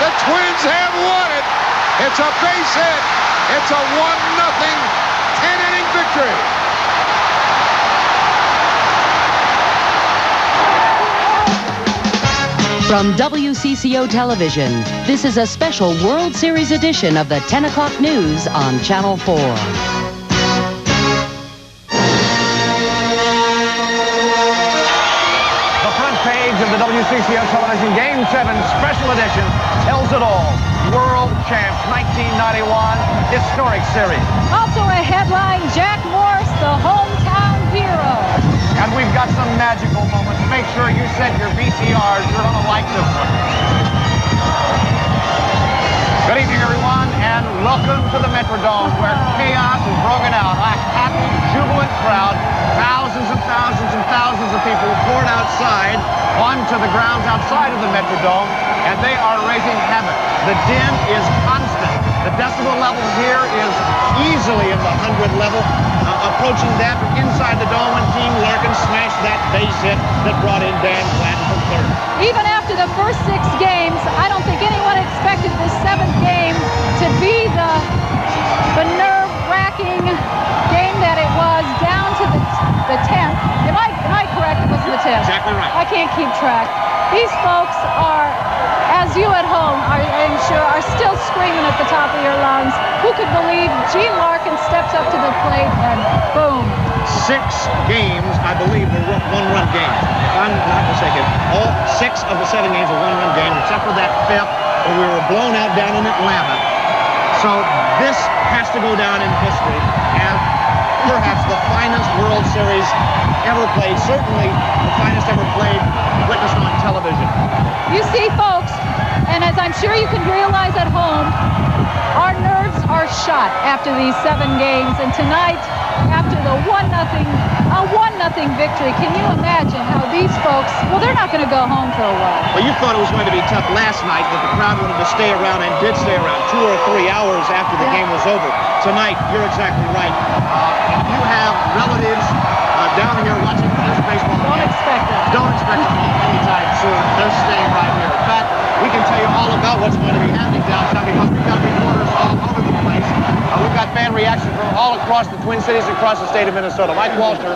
The Twins have won it. It's a base hit. It's a 1-0 10-inning victory. From WCCO Television, this is a special World Series edition of the 10 o'clock news on Channel 4. The front page of the WCCO Television Game 7 Special Edition tells it all. World Champs 1991 Historic Series. Also a headline, Jack Morris, the hometown hero. And we've got some magical moments. Make sure you set your VCRs. You're going to like this one. Good evening, everyone, and welcome to the Metrodome, where chaos is broken out. A happy, jubilant crowd. Thousands and thousands and thousands of people poured outside onto the grounds outside of the Metrodome, and they are raising havoc. The din is constant. The decibel level here is easily in the 100 level, approaching that from inside the dome when Team Larkin smashed that base hit that brought in Dan Clanton from third. Even after the first 6 games, I don't think anyone expected this 7th game to be the nerve-wracking game that it was, down to the 10th. Am I correct? It was the 10th. Exactly right. I can't keep track. These folks are, as you at home, I'm sure, are still screaming at the top of your lungs. Who could believe Gene Larkin steps up to the plate and boom. 6 games, I believe, were one-run games. If I'm not mistaken, all 6 of the 7 games were one-run games, except for that 5th where we were blown out down in Atlanta. So this has to go down in history as perhaps the finest World Series ever played. Certainly the finest ever played, witnessed on television. You see, folks, and as I'm sure you can realize at home, our nerves are shot after these 7 games. And tonight, after the 1-0 victory, can you imagine how these folks, well, they're not going to go home for a while. Well, you thought it was going to be tough last night, that the crowd wanted to stay around and did stay around 2 or 3 hours after the game was over. Tonight, you're exactly right. If you have relatives down here watching this baseball Don't game, expect that. don't expect them home anytime soon. They're staying right here. In fact, we can tell you all about what's going to be happening downtown because we've got reporters all over the place. We've got fan reaction from all across the Twin Cities, across the state of Minnesota. Mike Walter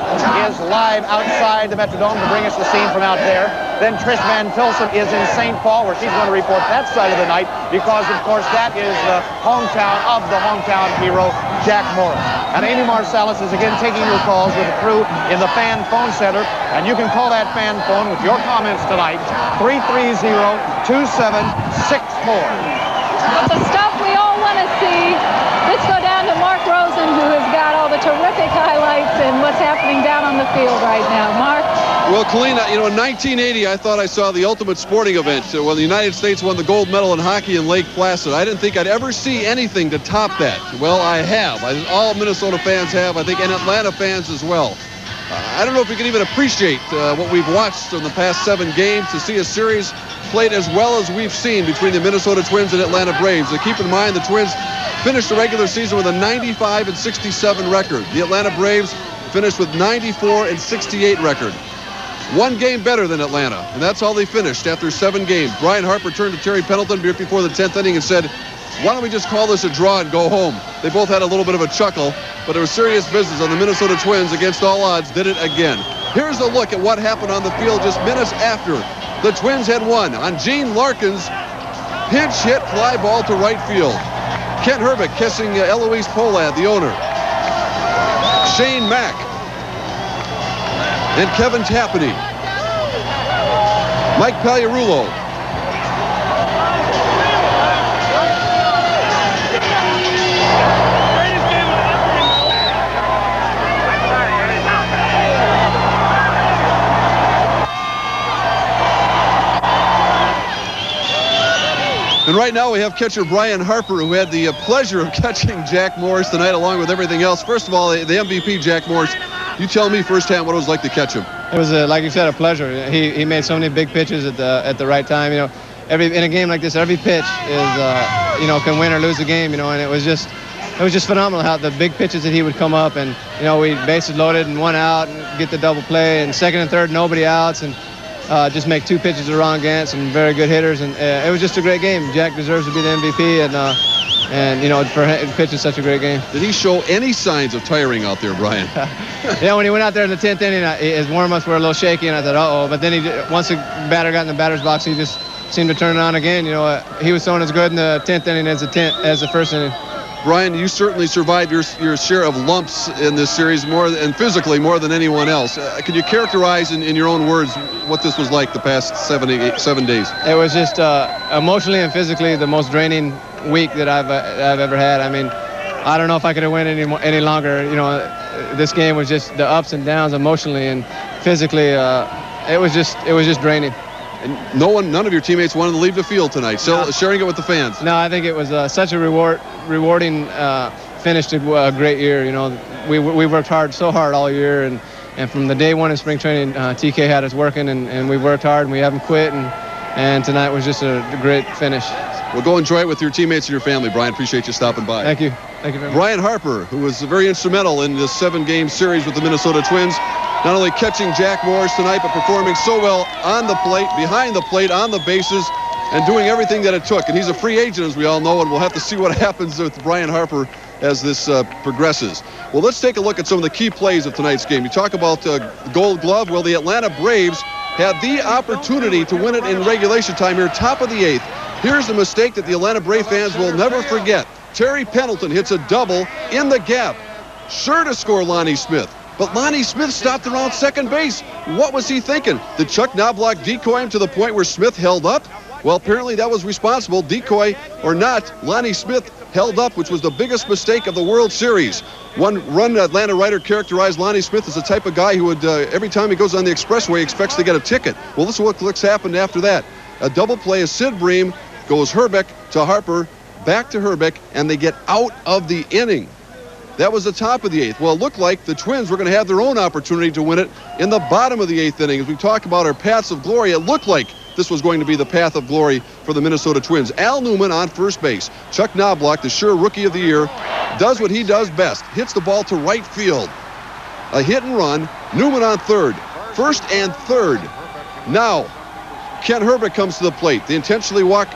is live outside the Metrodome to bring us the scene from out there. Then Trish Van Pilsen is in St. Paul, where she's going to report that side of the night because, of course, that is the hometown of the hometown hero, Jack Morris. And Amy Marsalis is again taking your calls with the crew in the fan phone center. And you can call that fan phone with your comments tonight, 330-2764. The stuff we all want to see. Let's go down to Mark Rosen, who has got all the terrific highlights and what's happening down on the field right now. Mark? Well, Colleen, in 1980, I thought I saw the ultimate sporting event when the United States won the gold medal in hockey in Lake Placid. I didn't think I'd ever see anything to top that. Well, I have. All Minnesota fans have, I think, and Atlanta fans as well. I don't know if we can even appreciate what we've watched in the past 7 games to see a series played as well as we've seen between the Minnesota Twins and Atlanta Braves. And keep in mind, the Twins finished the regular season with a 95-67 record. The Atlanta Braves finished with 94-68 record. 1 game better than Atlanta, and that's all they finished after 7 games. Brian Harper turned to Terry Pendleton before the 10th inning and said, why don't we just call this a draw and go home? They both had a little bit of a chuckle, but it was serious business, and the Minnesota Twins, against all odds, did it again. Here's a look at what happened on the field just minutes after the Twins had won on Gene Larkin's pinch hit fly ball to right field. Kent Herbeck kissing Eloise Polad, the owner. Shane Mack and Kevin Tapani. Mike Pagliarulo. And right now we have catcher Brian Harper, who had the pleasure of catching Jack Morris tonight along with everything else. First of all, the MVP, Jack Morris. You tell me firsthand what it was like to catch him. It was, like you said, a pleasure. He made so many big pitches at the right time. You know, in a game like this, every pitch is can win or lose the game. And it was just phenomenal how the big pitches that he would come up, and we bases loaded and 1 out and get the double play, and second and third nobody outs, and just make 2 pitches the wrong against some very good hitters, and it was just a great game. Jack deserves to be the MVP, and you know, for pitching such a great game. Did he show any signs of tiring out there, Brian? Yeah, when he went out there in the 10th inning, his warm-ups were a little shaky, and I thought, uh-oh. But then once the batter got in the batter's box, he just seemed to turn it on again. You know, he was throwing as good in the 10th inning as the first inning. Brian, you certainly survived your share of lumps in this series, physically more than anyone else. Can you characterize in your own words what this was like the past 7 days? It was just emotionally and physically the most draining week that I've ever had. I mean, I don't know if I could have went any longer. You know, this game was just the ups and downs emotionally and physically. It was just draining. And none of your teammates wanted to leave the field tonight, so sharing it with the fans. No, I think it was such a rewarding finish to a great year. You know, we worked so hard all year, and from the day one in spring training, TK had us working, and we worked hard, and we haven't quit, and tonight was just a great finish. Well, go enjoy it with your teammates and your family, Brian. Appreciate you stopping by. Thank you. Thank you very much. Brian Harper, who was very instrumental in this 7-game series with the Minnesota Twins, not only catching Jack Morris tonight, but performing so well on the plate, behind the plate, on the bases, and doing everything that it took. And he's a free agent, as we all know, and we'll have to see what happens with Brian Harper as this progresses. Well, let's take a look at some of the key plays of tonight's game. You talk about Gold Glove. Well, the Atlanta Braves had the opportunity to win it in regulation time here, top of the 8th. Here's the mistake that the Atlanta Brave fans will never forget. Terry Pendleton hits a double in the gap, sure to score Lonnie Smith. But Lonnie Smith stopped around second base. What was he thinking? Did Chuck Knobloch decoy him to the point where Smith held up? Well, apparently that was responsible. Decoy or not, Lonnie Smith held up, which was the biggest mistake of the World Series. One Atlanta writer characterized Lonnie Smith as the type of guy who would, every time he goes on the expressway, expects to get a ticket. Well, this is what's happened after that. A double play of Sid Bream, goes Herbeck to Harper, back to Herbeck, and they get out of the inning. That was the top of the 8th. Well, it looked like the Twins were going to have their own opportunity to win it in the bottom of the 8th inning. As we talk about our paths of glory, it looked like this was going to be the path of glory for the Minnesota Twins. Al Newman on first base. Chuck Knobloch, the sure rookie of the year, does what he does best. Hits the ball to right field. A hit and run. Newman on third. First and third. Now, Ken Herbeck comes to the plate. They intentionally walk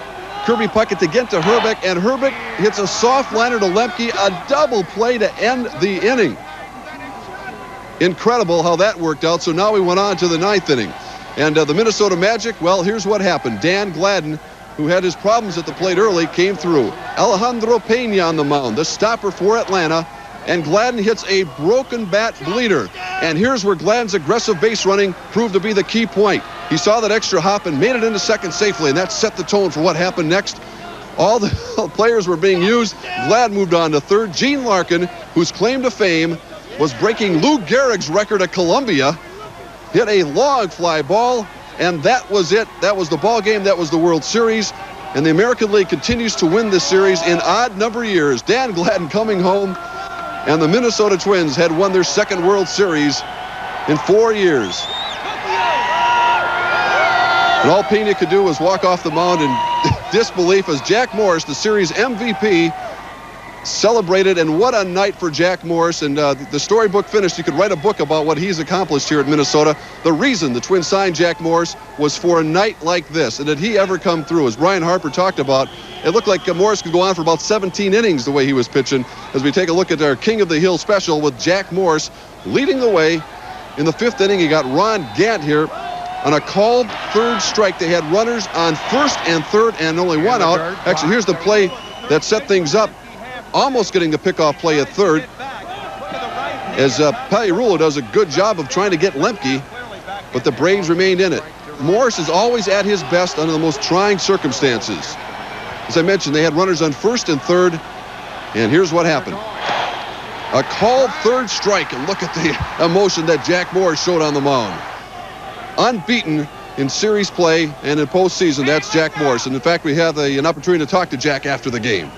Kirby Puckett to get to Herbeck, and Herbeck hits a soft liner to Lemke, a double play to end the inning. Incredible how that worked out. So now we went on to the 9th inning. And the Minnesota Magic, well, here's what happened. Dan Gladden, who had his problems at the plate early, came through. Alejandro Pena on the mound, the stopper for Atlanta. And Gladden hits a broken bat bleeder. And here's where Gladden's aggressive base running proved to be the key point. He saw that extra hop and made it into second safely, and that set the tone for what happened next. All the players were being used. Gladden moved on to third. Gene Larkin, whose claim to fame was breaking Lou Gehrig's record at Columbia, hit a long fly ball, and that was it. That was the ball game. That was the World Series. And the American League continues to win this series in odd number years. Dan Gladden coming home, and the Minnesota Twins had won their second World Series in 4 years. And all Pena could do was walk off the mound in disbelief as Jack Morris, the series MVP, celebrated. And what a night for Jack Morris. And the storybook finished. You could write a book about what he's accomplished here at Minnesota. The reason the Twins signed Jack Morris was for a night like this. And did he ever come through? As Brian Harper talked about, it looked like Morris could go on for about 17 innings the way he was pitching. As we take a look at our King of the Hill special with Jack Morris leading the way. In the 5th inning, he got Ron Gant here on a called third strike. They had runners on first and third and only one out. Actually, here's the play that set things up, almost getting the pickoff play at third, as Pagliarulo does a good job of trying to get Lemke, but the Braves remained in it. Morris is always at his best under the most trying circumstances. As I mentioned, they had runners on first and third, and here's what happened. A called third strike, and look at the emotion that Jack Morris showed on the mound. Unbeaten in series play and in postseason, that's Jack Morris. And in fact, we have an opportunity to talk to Jack after the game.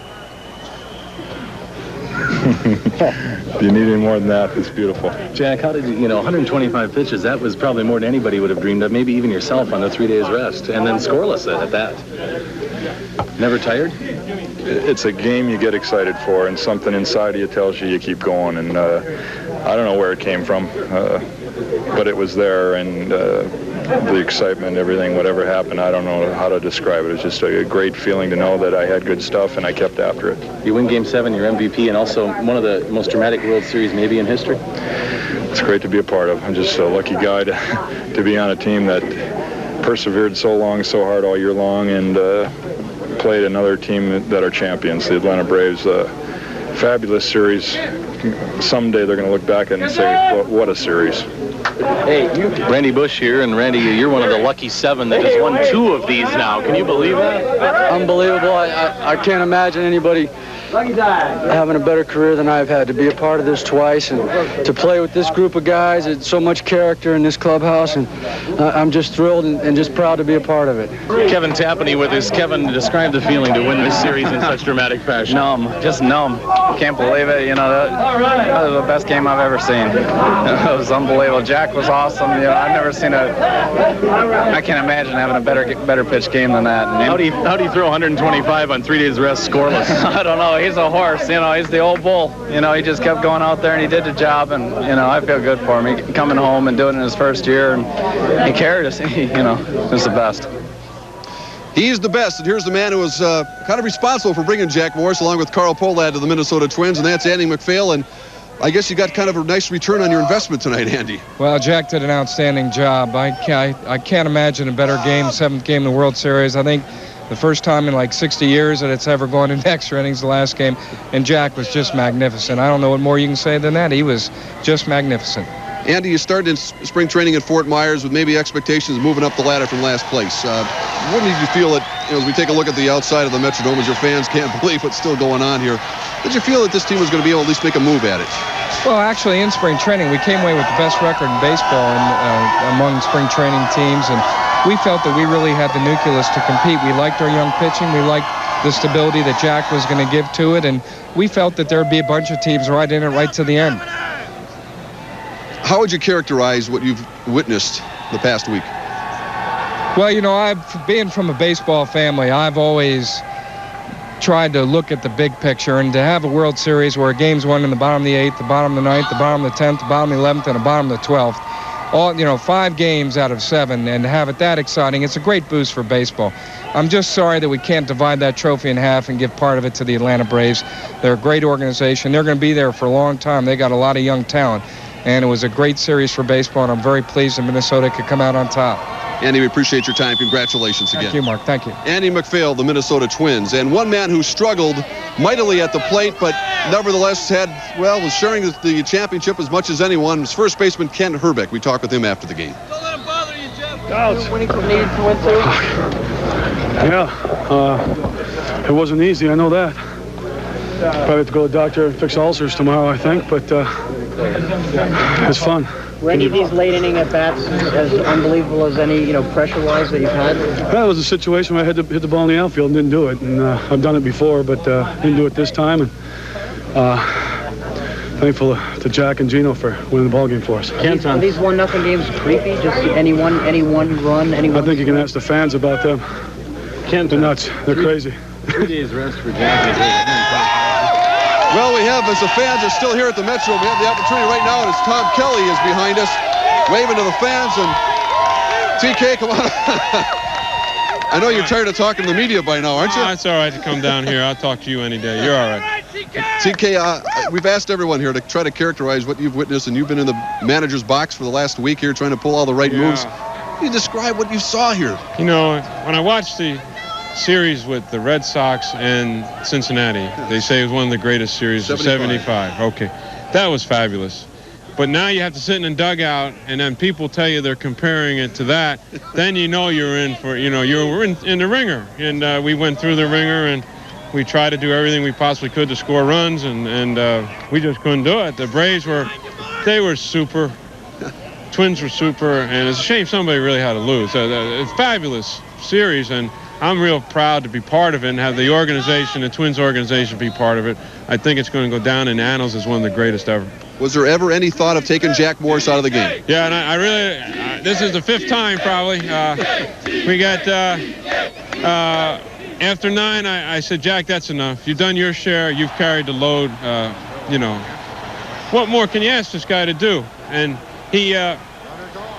If you need any more than that, it's beautiful. Jack, how did you 125 pitches, that was probably more than anybody would have dreamed of, maybe even yourself on the 3 days rest, and then scoreless at that. Never tired? It's a game you get excited for, and something inside of you tells you keep going, and I don't know where it came from, but it was there, and the excitement, everything, whatever happened, I don't know how to describe it. It's just a great feeling to know that I had good stuff and I kept after it. You win Game 7, your MVP, and also one of the most dramatic World Series maybe in history. It's great to be a part of. I'm just a lucky guy to be on a team that persevered so long, so hard all year long, and played another team that are champions, the Atlanta Braves. Fabulous series. Someday they're going to look back at it and say, what a series. Hey, Randy Bush here, and Randy, you're one of the lucky 7 that just won 2 of these now. Can you believe that? Unbelievable. I can't imagine anybody having a better career than I've had. To be a part of this twice and to play with this group of guys, it's so much character in this clubhouse, and I'm just thrilled and just proud to be a part of it. Kevin Tappaney with us. Kevin, describe the feeling to win this series in such dramatic fashion. Numb, just numb. Can't believe it. You know, that was the best game I've ever seen. It was unbelievable. Jack was awesome. You know, I've never seen I can't imagine having a better pitch game than that. And how do you throw 125 on 3 days rest scoreless? I don't know. He's a horse. You know, he's the old bull. You know, he just kept going out there and he did the job. And you know, I feel good for him. He coming home and doing it in his first year, and he carried us. You know, he's the best. He's the best, and here's the man who was kind of responsible for bringing Jack Morris along with Carl Pohlad to the Minnesota Twins, and that's Andy MacPhail. And I guess you got kind of a nice return on your investment tonight, Andy. Well, Jack did an outstanding job. I can't imagine a better game, 7th game in the World Series. I think the first time in like 60 years that it's ever gone into extra innings, the last game, and Jack was just magnificent. I don't know what more you can say than that. He was just magnificent. Andy, you started in spring training at Fort Myers with maybe expectations of moving up the ladder from last place. What did you feel that, as we take a look at the outside of the Metrodome, as your fans can't believe what's still going on here, did you feel that this team was going to be able to at least make a move at it? Well, actually, in spring training, we came away with the best record in baseball among spring training teams, and we felt that we really had the nucleus to compete. We liked our young pitching. We liked the stability that Jack was going to give to it, and we felt that there would be a bunch of teams right in it right to the end. How would you characterize what you've witnessed the past week? Well, you know, being from a baseball family, I've always tried to look at the big picture, and to have a World Series where a game's won in the bottom of the 8th, the bottom of the 9th, the bottom of the 10th, the bottom of the 11th, and the bottom of the 12th, all, you know, 5 games out of 7, and to have it that exciting, it's a great boost for baseball. I'm just sorry that we can't divide that trophy in half and give part of it to the Atlanta Braves. They're a great organization. They're going to be there for a long time. They got a lot of young talent. And it was a great series for baseball, and I'm very pleased that Minnesota could come out on top. Andy, we appreciate your time. Congratulations again. Thank you, Mark. Thank you. Andy MacPhail, the Minnesota Twins, and one man who struggled mightily at the plate, but nevertheless was sharing the championship as much as anyone, was first baseman Ken Herbeck. We talked with him after the game. Don't let him bother you, Jeff. Ouch. Winning from needed to win too. Yeah, it wasn't easy. I know that. Probably have to go to the doctor and fix ulcers tomorrow, I think, but it's fun. Were any of these late inning at bats as unbelievable as any, pressure-wise that you've had? Well, it was a situation where I had to hit the ball in the outfield and didn't do it. And I've done it before, but didn't do it this time. And thankful to Jack and Gino for winning the ball game for us. Are these 1-0 games creepy? Just any one run, any one? I think you can ask the fans about them. They're nuts. They're crazy. 3 days rest for Jack. Well, we have, as the fans are still here at the Metro, we have the opportunity right now, as Tom Kelly is behind us, waving to the fans, and TK, come on. I know you're tired of talking to the media by now, aren't you? It's all right to come down here. I'll talk to you any day. You're all right. TK, we've asked everyone here to try to characterize what you've witnessed, and you've been in the manager's box for the last week here trying to pull all the right moves. Can you describe what you saw here? You know, when I watched the series with the Red Sox and Cincinnati, they say it was one of the greatest series of 75. Okay, that was fabulous. But now you have to sit in a dugout, and then people tell you they're comparing it to that. Then you know you're in for, you're in the ringer. And we went through the ringer, and we tried to do everything we possibly could to score runs, and we just couldn't do it. The Braves were super. Twins were super, and it's a shame somebody really had to lose. It's a fabulous series, and I'm real proud to be part of it and have the organization, the Twins organization, be part of it. I think it's going to go down in annals as one of the greatest ever. Was there ever any thought of taking Jack Morris out of the game? Yeah, and I really, this is the 5th time probably. We got, after 9, I said, Jack, that's enough. You've done your share. You've carried the load. What more can you ask this guy to do? And he said,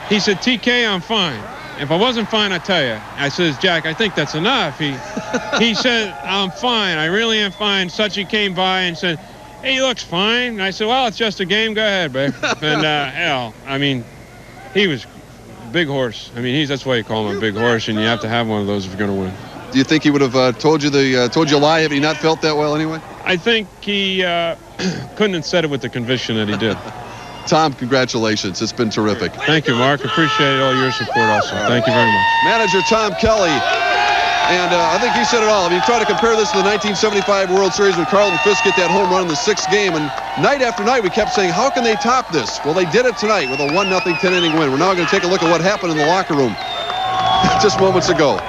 TK, I'm fine. if I wasn't fine, I'd tell you. I says, Jack, I think that's enough. He said, I'm fine. I really am fine. Suchi came by and said, hey, he looks fine. And I said, well, it's just a game. Go ahead, babe. And hell, I mean, he was a big horse. I mean, that's why you call him a big horse, and you have to have one of those if you're going to win. Do you think he would have told you a lie had he not felt that well anyway? I think he couldn't have said it with the conviction that he did. Tom, congratulations. It's been terrific. Thank you, Mark. Appreciate all your support also. Thank you very much. Manager Tom Kelly. And I think he said it all. I mean, you try to compare this to the 1975 World Series when Carlton Fisk hit that home run in the 6th game. And night after night, we kept saying, how can they top this? Well, they did it tonight with a 1-0 10-inning win. We're now going to take a look at what happened in the locker room just moments ago.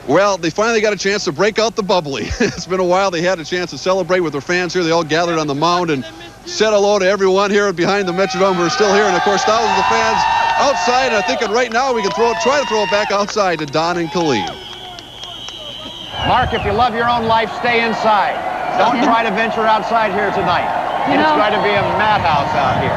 Well, they finally got a chance to break out the bubbly. It's been a while. They had a chance to celebrate with their fans here. They all gathered on the mound and said hello to everyone here behind the Metrodome who are still here. And, of course, thousands of fans outside. And I think right now we can try to throw it back outside to Don and Colleen. Mark, if you love your own life, stay inside. Don't try to venture outside here tonight. It's going to be a madhouse out here.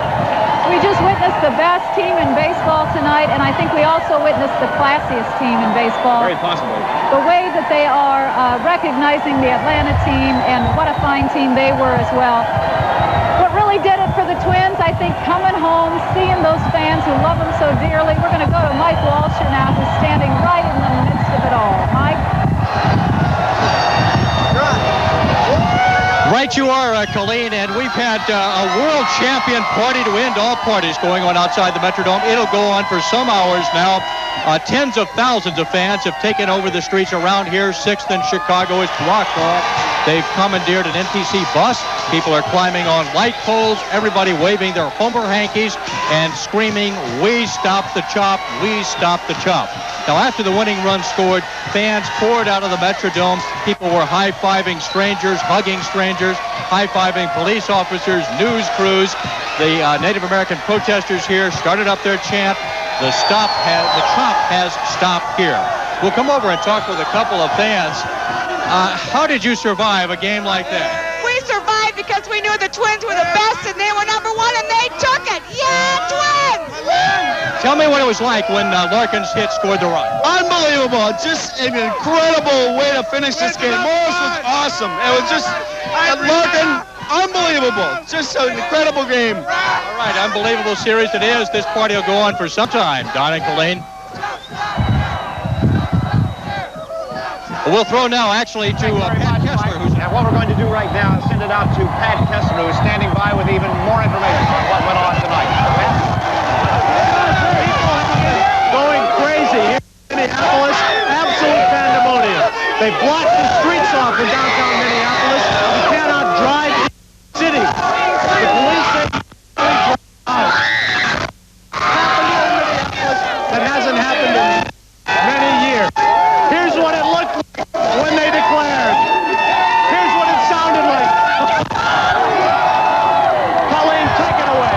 We just witnessed the best team in baseball tonight, and I think we also witnessed the classiest team in baseball. Very possible. The way that they are recognizing the Atlanta team, and what a fine team they were as well. What really did it for the Twins, I think, coming home, seeing those fans who love them so dearly. We're going to go to Mike Walsher now, who's standing right in the midst of it all. Mike? Right you are, Colleen, and we've had a world champion party to end all parties going on outside the Metrodome. It'll go on for some hours now. Tens of thousands of fans have taken over the streets around here. 6th and Chicago is blocked off. They've commandeered an NTC bus. People are climbing on light poles, everybody waving their Homer hankies and screaming, "We stop the chop, we stop the chop." Now, after the winning run scored, fans poured out of the Metrodome. People were high-fiving strangers, hugging strangers, high-fiving police officers, news crews. The Native American protesters here started up their chant, the chop has stopped here. We'll come over and talk with a couple of fans. How did you survive a game like that? We survived because we knew the Twins were the best and they were #1 and they took it. Yeah, Twins! Tell me what it was like when Larkin's hit scored the run. Unbelievable. Just an incredible way to finish this game. Morris was awesome. It was just Larkin, unbelievable. Just an incredible game. All right, unbelievable series it is. This party will go on for some time. Don and Colleen. We'll throw now, actually, to Pat Kessler. And what we're going to do right now is send it out to Pat Kessler, who's standing by with even more information on what went on tonight. Going crazy here in Minneapolis. Absolute pandemonium. They blocked the streets off in downtown Minneapolis. You cannot drive in the city. The police say that hasn't happened in many years. Here's what it looked like when they declared. Here's what it sounded like. Colleen, take it away.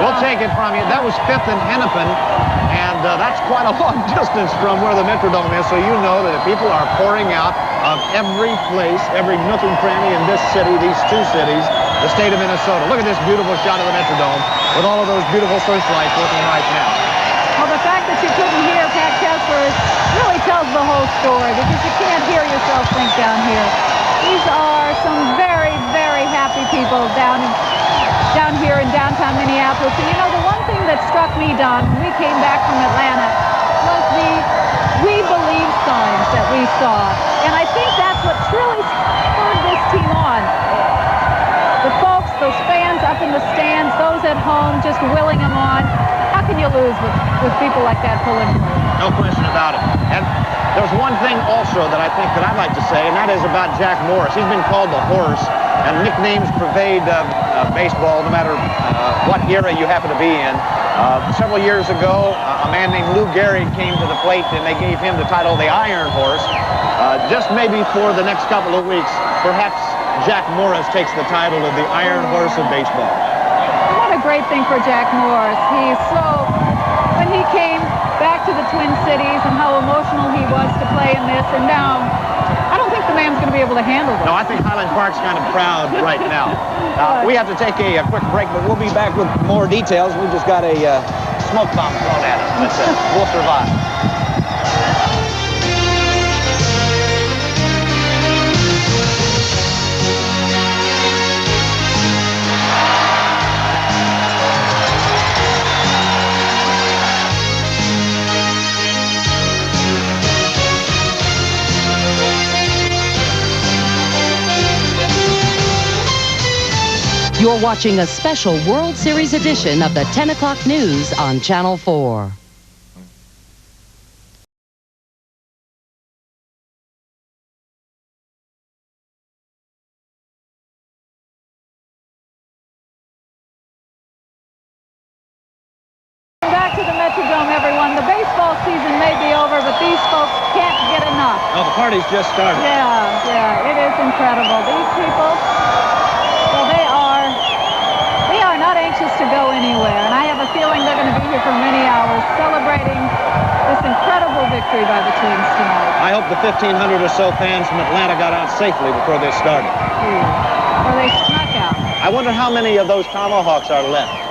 We'll take it from you. That was 5th and Hennepin, and that's quite a long distance from where the Metrodome is, so you know that people are pouring out of every place, every nook and cranny in this city, these two cities, the state of Minnesota. Look at this beautiful shot of the Metrodome with all of those beautiful searchlights working right now. Well, the fact that you couldn't hear Pat Kessler really tells the whole story, because you can't hear yourself think down here. These are some very, very happy people down here in downtown Minneapolis. And you know, the one thing that struck me, Don, when we came back from Atlanta was the "We Believe" signs that we saw. And I think that's what truly spurred this team on. The folks, those fans up in the stands, those at home just willing them on. How can you lose with people like that pulling for you? No question about it. And there's one thing also that I think that I'd like to say, and that is about Jack Morris. He's been called the Horse, and nicknames pervade baseball no matter what era you happen to be in. Several years ago, a man named Lou Gehrig came to the plate, and they gave him the title the Iron Horse. Just maybe for the next couple of weeks, perhaps Jack Morris takes the title of the Iron Horse of baseball. What a great thing for Jack Morris. When he came back to the Twin Cities and how emotional he was to play in this, and now I don't think the man's going to be able to handle this. No, I think Highland Park's kind of proud right now. We have to take a quick break, but we'll be back with more details. We just got a smoke bomb thrown at us, but we'll survive. You're watching a special World Series edition of the 10 o'clock news on Channel 4. Back to the Metrodome, everyone. The baseball season may be over, but these folks can't get enough. Oh, the party's just started. Yeah, it is incredible. These people, well, they are not anxious to go anywhere, and I have a feeling they're going to be here for many hours celebrating this incredible victory by the Twins tonight. I hope the 1,500 or so fans from Atlanta got out safely before this started. Or they snuck out. I wonder how many of those tomahawks are left.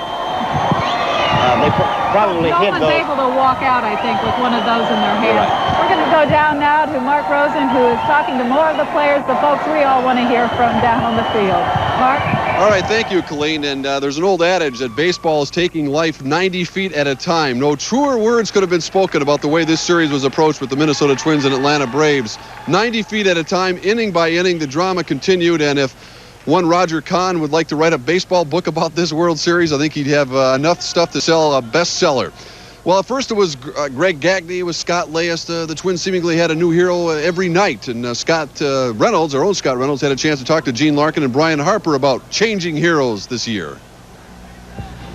They probably hid those. No those. one's able to walk out, I think, with one of those in their hands. Right. We're going to go down now to Mark Rosen, who is talking to more of the players, the folks we all want to hear from down on the field. Mark? All right, thank you, Colleen. And there's an old adage that baseball is taking life 90 feet at a time. No truer words could have been spoken about the way this series was approached with the Minnesota Twins and Atlanta Braves. 90 feet at a time, inning by inning, the drama continued. And if one Roger Kahn would like to write a baseball book about this World Series, I think he'd have enough stuff to sell a bestseller. Well, at first it was Greg Gagne, it was Scott Leyes. The Twins seemingly had a new hero every night. And Scott Reynolds, our own Scott Reynolds, had a chance to talk to Gene Larkin and Brian Harper about changing heroes this year.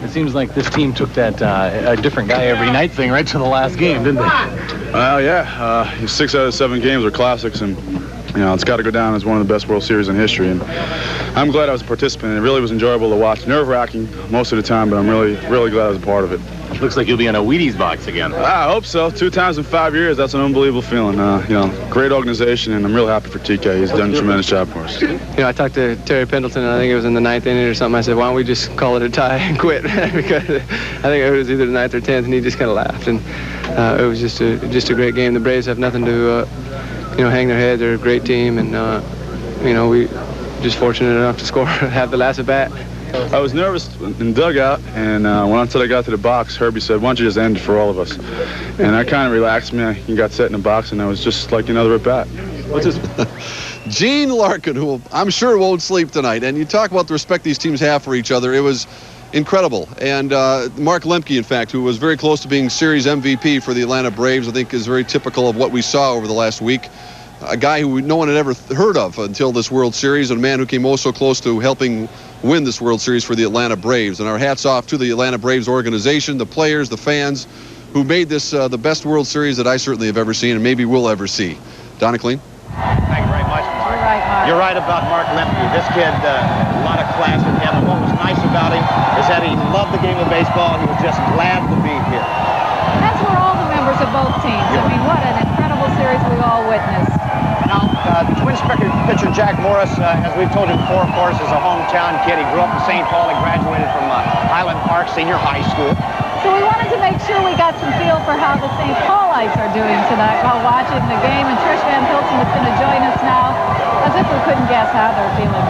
It seems like this team took that a different guy every night thing right to the last game, didn't they? Well, yeah. 6 out of 7 games were classics, and it's got to go down as one of the best World Series in history. And I'm glad I was a participant. It really was enjoyable to watch. Nerve-wracking most of the time, but I'm really, really glad I was a part of it. Looks like you'll be in a Wheaties box again. I hope so. 2 times in 5 years. That's an unbelievable feeling. Great organization, and I'm real happy for TK. He's done a tremendous job for us. I talked to Terry Pendleton, and I think it was in the 9th inning or something. I said, why don't we just call it a tie and quit? Because I think it was either the 9th or 10th, and he just kind of laughed. And it was just a great game. The Braves have nothing to, hang their head. They're a great team, and, we just fortunate enough to score, have the last at bat. I was nervous in dugout, and until I got to the box, Herbie said, why don't you just end it for all of us? And that kind of relaxed me. He got set in the box, and I was just like another at-bat. What's his... Gene Larkin, who I'm sure won't sleep tonight. And you talk about the respect these teams have for each other. It was incredible. And Mark Lemke, in fact, who was very close to being series MVP for the Atlanta Braves, I think is very typical of what we saw over the last week. A guy who no one had ever heard of until this World Series, and a man who came also close to helping win this World Series for the Atlanta Braves. And our hats off to the Atlanta Braves organization, the players, the fans, who made this the best World Series that I certainly have ever seen and maybe will ever see. Donna Colleen? Thank you very much, Mark. You're right, Mark. You're right about Mark Lemke. This kid, a lot of class in him. And what was nice about him is that he loved the game of baseball, and he was just glad to be here. That's where all the members of both teams. I mean, what an incredible series we all witnessed. Now, the Twins pitcher Jack Morris, as we've told you before, of course, is a hometown kid. He grew up in St. Paul. He graduated from Highland Park Senior High School. So we wanted to make sure we got some feel for how the St. Paulites are doing tonight while watching the game. And Trish Van Hilton is going to join us now, as if we couldn't guess how they're feeling.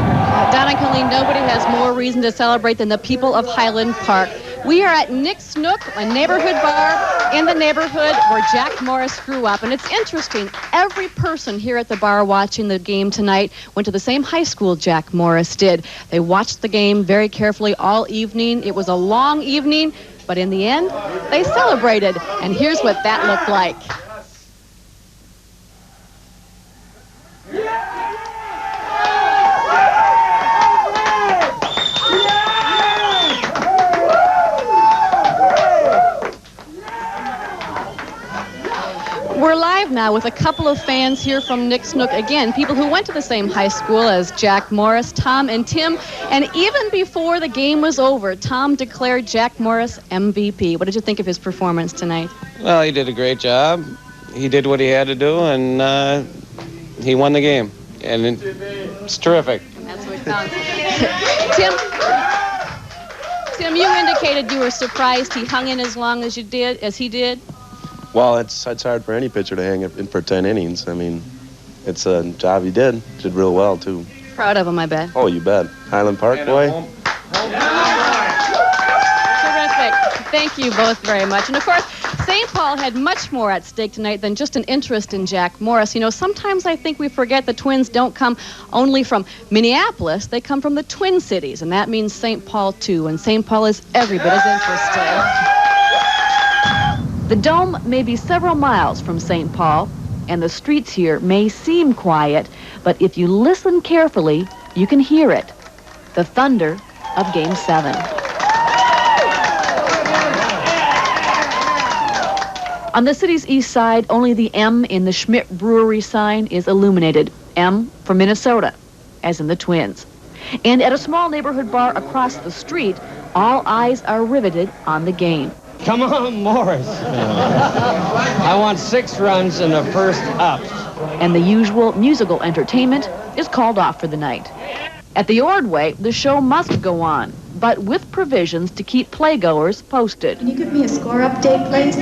Donna and Colleen, nobody has more reason to celebrate than the people of Highland Park. We are at Nick's Nook, a neighborhood bar in the neighborhood where Jack Morris grew up. And it's interesting, every person here at the bar watching the game tonight went to the same high school Jack Morris did. They watched the game very carefully all evening. It was a long evening, but in the end, they celebrated. And here's what that looked like. We're live now now with a couple of fans here from Nick's Nook. Again, people who went to the same high school as Jack Morris, Tom and Tim. And even before the game was over, Tom declared Jack Morris MVP. What did you think of his performance tonight? Well, he did a great job. He did what he had to do, and he won the game. And it's terrific. And that's what counts. Tim, you indicated you were surprised he hung in as long as he did. Well, it's hard for any pitcher to hang in for 10 innings. I mean, it's a job he did. Did real well, too. Proud of him, I bet. Oh, you bet. Highland Park, boy. Terrific. Thank you both very much. And, of course, St. Paul had much more at stake tonight than just an interest in Jack Morris. You know, sometimes I think we forget the Twins don't come only from Minneapolis. They come from the Twin Cities, and that means St. Paul, too. And St. Paul is every bit as interested. The Dome may be several miles from St. Paul, and the streets here may seem quiet, but if you listen carefully, you can hear it. The thunder of Game 7. On the city's east side, only the M in the Schmit Brewery sign is illuminated. M for Minnesota, as in the Twins. And at a small neighborhood bar across the street, all eyes are riveted on the game. Come on, Morris. I want 6 runs and a first up. And the usual musical entertainment is called off for the night. At the Ordway, the show must go on, but with provisions to keep playgoers posted. Can you give me a score update, please?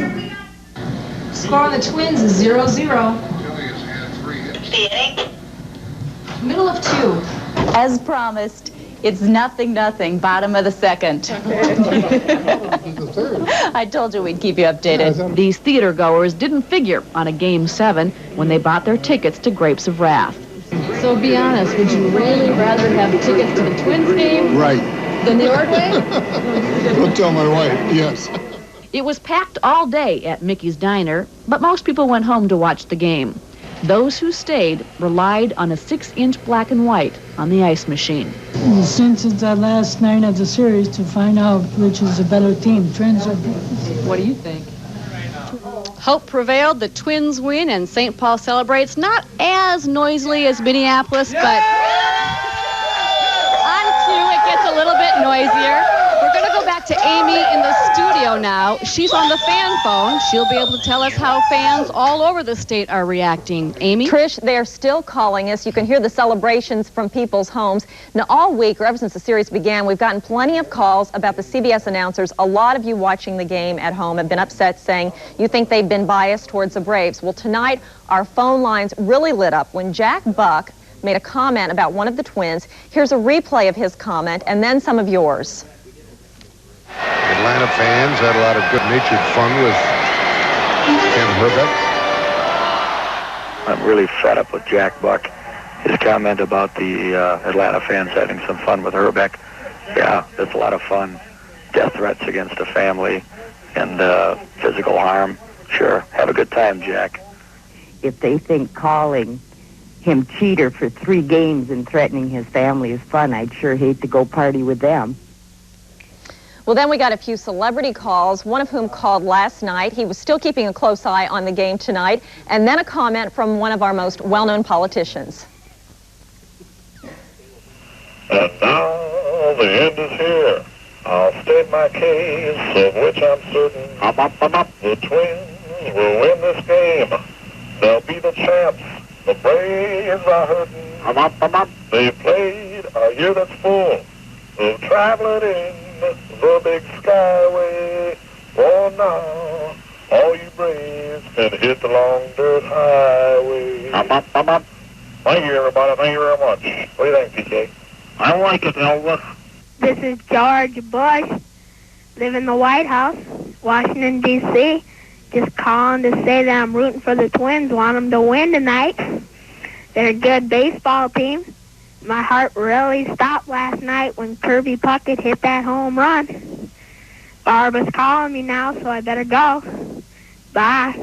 Score on the Twins is 0-0. Middle of 2. As promised, it's 0-0, bottom of the second. I told you we'd keep you updated. These theater goers didn't figure on a Game 7 when they bought their tickets to Grapes of Wrath. So be honest, would you really rather have tickets to the Twins game Right. than the Ordway? Don't tell my wife, yes. It was packed all day at Mickey's Diner, but most people went home to watch the game. Those who stayed relied on a 6-inch black and white on the ice machine. Since it's the last night of the series to find out which is the better team, Twins or... What do you think? Hope prevailed. The Twins win, and St. Paul celebrates not as noisily as Minneapolis, but on cue it gets a little bit noisier. We're going to go back to Amy in the studio now. She's on the fan phone. She'll be able to tell us how fans all over the state are reacting. Amy? Trish, they're still calling us. You can hear the celebrations from people's homes. Now, all week, or ever since the series began, we've gotten plenty of calls about the CBS announcers. A lot of you watching the game at home have been upset, saying you think they've been biased towards the Braves. Well, tonight, our phone lines really lit up when Jack Buck made a comment about one of the Twins. Here's a replay of his comment, and then some of yours. Atlanta fans had a lot of good-natured fun with Ken Herbeck. I'm really fed up with Jack Buck. His comment about the Atlanta fans having some fun with Herbeck. Yeah, it's a lot of fun. Death threats against a family and physical harm. Sure, have a good time, Jack. If they think calling him cheater for 3 games and threatening his family is fun, I'd sure hate to go party with them. Well, then we got a few celebrity calls, one of whom called last night. He was still keeping a close eye on the game tonight. And then a comment from one of our most well-known politicians. And now the end is here. I'll state my case, of which I'm certain. The Twins will win this game. They'll be the champs. The Braves are hurting. They've played a year that's full of traveling in the big skyway. Oh, now all you Braves can hit the long dirt highway. Thank you, everybody. Thank you very much. What do you think, PK? I like it, Elvis. This is George Bush. Live in the White House, Washington, D.C. Just calling to say that I'm rooting for the Twins. Want them to win tonight. They're a good baseball team. My heart really stopped last night when Kirby Puckett hit that home run. Barbara's calling me now, so I better go. Bye.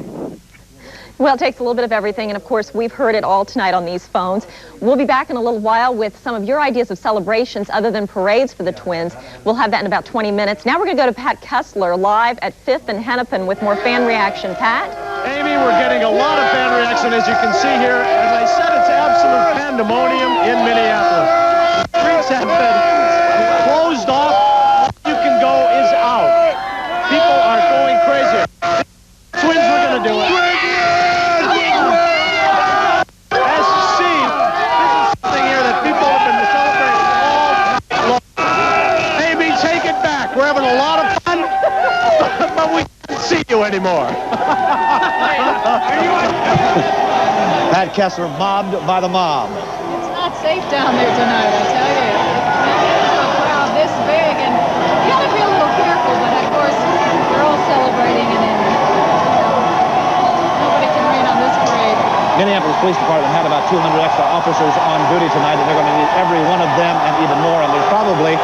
Well, it takes a little bit of everything, and of course, we've heard it all tonight on these phones. We'll be back in a little while with some of your ideas of celebrations other than parades for the Twins. We'll have that in about 20 minutes. Now we're going to go to Pat Kessler live at 5th and Hennepin with more fan reaction. Pat? Amy, we're getting a lot of fan reaction, as you can see here. As I said, it's absolute pandemonium in Minneapolis. The streets have been closed off. All you can go is out. People are going crazy. Twins were going to do it. As you see, this is something here that people have been celebrating all night long. Amy, take it back. We're having a lot of fun, but we can't see you anymore. Pat Kessler mobbed by the mob. It's not safe down there tonight, I tell you. Into a crowd this big, and you got to be a little careful, but of course, they're all celebrating, and nobody can rain on this parade. Minneapolis Police Department had about 200 extra officers on duty tonight, and they're going to need every one of them and even more. And there's probably,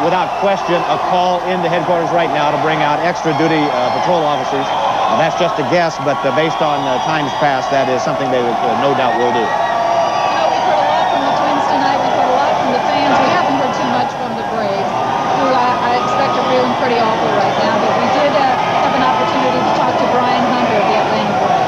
without question, a call into headquarters right now to bring out extra duty patrol officers. That's just a guess, but based on times past, that is something they no doubt will do. You know, we've heard a lot from the Twins tonight. We've heard a lot from the fans. We haven't heard too much from the Braves, who I expect are feeling pretty awful right now. But we did have an opportunity to talk to Brian Hunter of the Atlanta Braves.